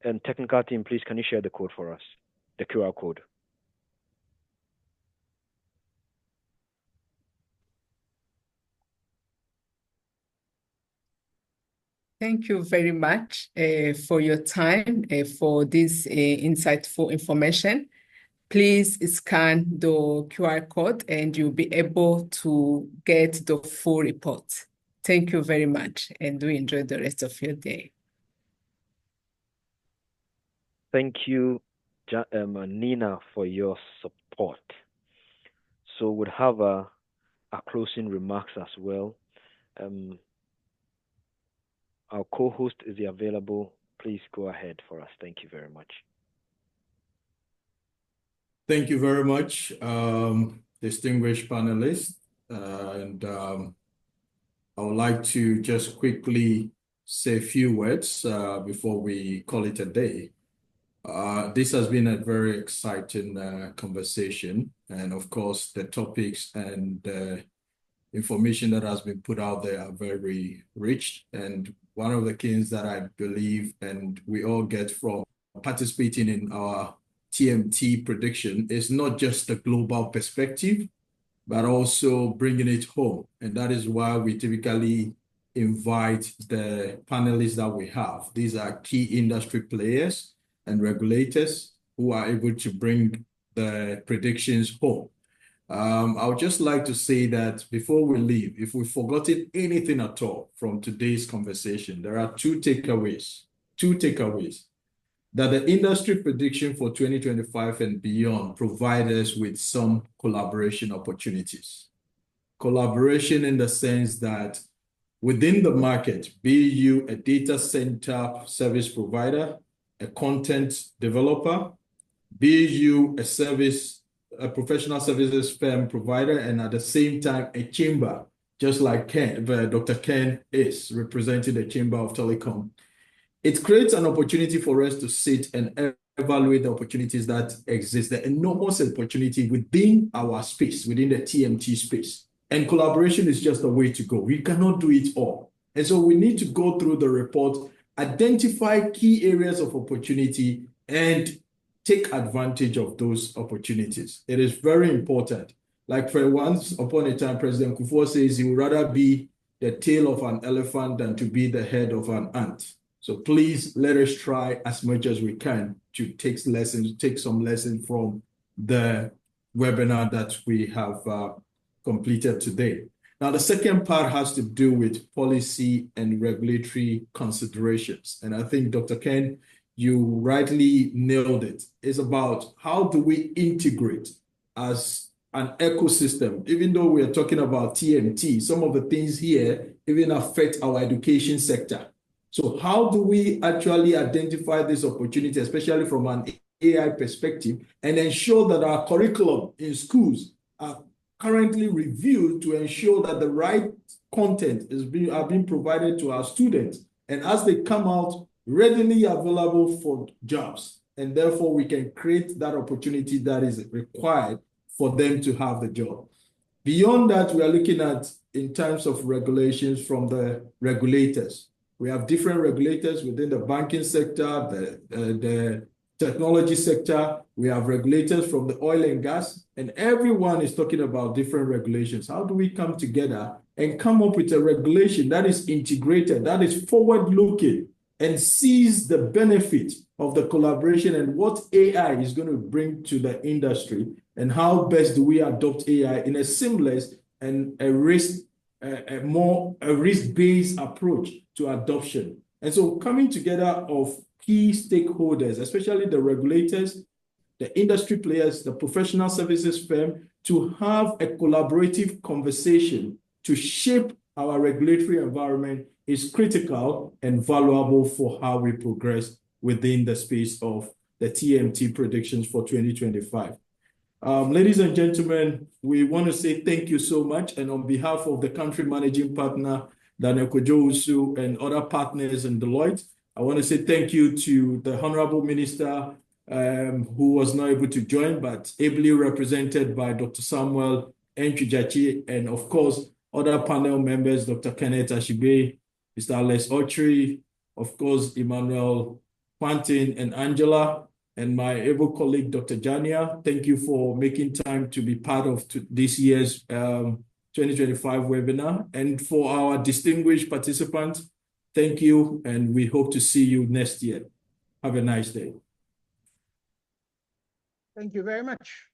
And technical team, please, can you share the code for us, the QR code? Thank you very much for your time, for this insightful information. Please scan the QR code and you'll be able to get the full report. Thank you very much, and do enjoy the rest of your day. Thank you, Nina, for your support. So we'll have our closing remarks as well. Our co-host is available. Please go ahead for us. Thank you very much. Thank you very much, distinguished panelists. I would like to just quickly say a few words before we call it a day. This has been a very exciting conversation. And of course, the topics and information that has been put out there are very rich. And one of the things that I believe and we all get from participating in our TMT prediction is not just the global perspective, but also bringing it home. And that is why we typically invite the panelists that we have. These are key industry players and regulators who are able to bring the predictions home. I would just like to say that before we leave, if we've forgotten anything at all from today's conversation, there are two takeaways. That the industry prediction for 2025 and beyond provide us with some collaboration opportunities. Collaboration in the sense that within the market, be you a data center service provider, a content developer, be you a professional services firm provider, and at the same time, a chamber, just like Dr. Ken is representing the Chamber of Telecom. It creates an opportunity for us to sit and evaluate the opportunities that exist, the enormous opportunity within our space, within the TMT space. And collaboration is just the way to go. We cannot do it all. And so we need to go through the report, identify key areas of opportunity, and take advantage of those opportunities. It is very important. Like for once upon a time, President Kufuor says he would rather be the tail of an elephant than to be the head of an ant. So please let us try as much as we can to take some lessons from the webinar that we have completed today. Now, the second part has to do with policy and regulatory considerations. And I think, Dr. Ken, you rightly nailed it. It's about how do we integrate as an ecosystem. Even though we are talking about TMT, some of the things here even affect our education sector. So how do we actually identify this opportunity, especially from an AI perspective, and ensure that our curriculum in schools are currently reviewed to ensure that the right content are being provided to our students, and as they come out, readily available for jobs. And therefore, we can create that opportunity that is required for them to have the job. Beyond that, we are looking at in terms of regulations from the regulators. We have different regulators within the banking sector, the technology sector. We have regulators from the oil and gas, and everyone is talking about different regulations. How do we come together and come up with a regulation that is integrated, that is forward-looking, and sees the benefit of the collaboration and what AI is going to bring to the industry, and how best do we adopt AI in a seamless and a risk-based approach to adoption. And so coming together of key stakeholders, especially the regulators, the industry players, the professional services firm, to have a collaborative conversation to shape our regulatory environment is critical and valuable for how we progress within the space of the TMT predictions for 2025. Ladies and gentlemen, we want to say thank you so much. And on behalf of the country managing partner, Daniel Kojo-Usu, and other partners in Deloitte, I want to say thank you to the Honorable Minister who was not able to join, but ably represented by Dr. Samuel Nchujachi, and of course, other panel members, Dr. Kenneth Ashibe, Mr. Alex Autry, of course, Emmanuel Quantin and Angela, and my able colleague, Dr. Jania. Thank you for making time to be part of this year's 2025 webinar. And for our distinguished participants, thank you, and we hope to see you next year. Have a nice day. Thank you very much.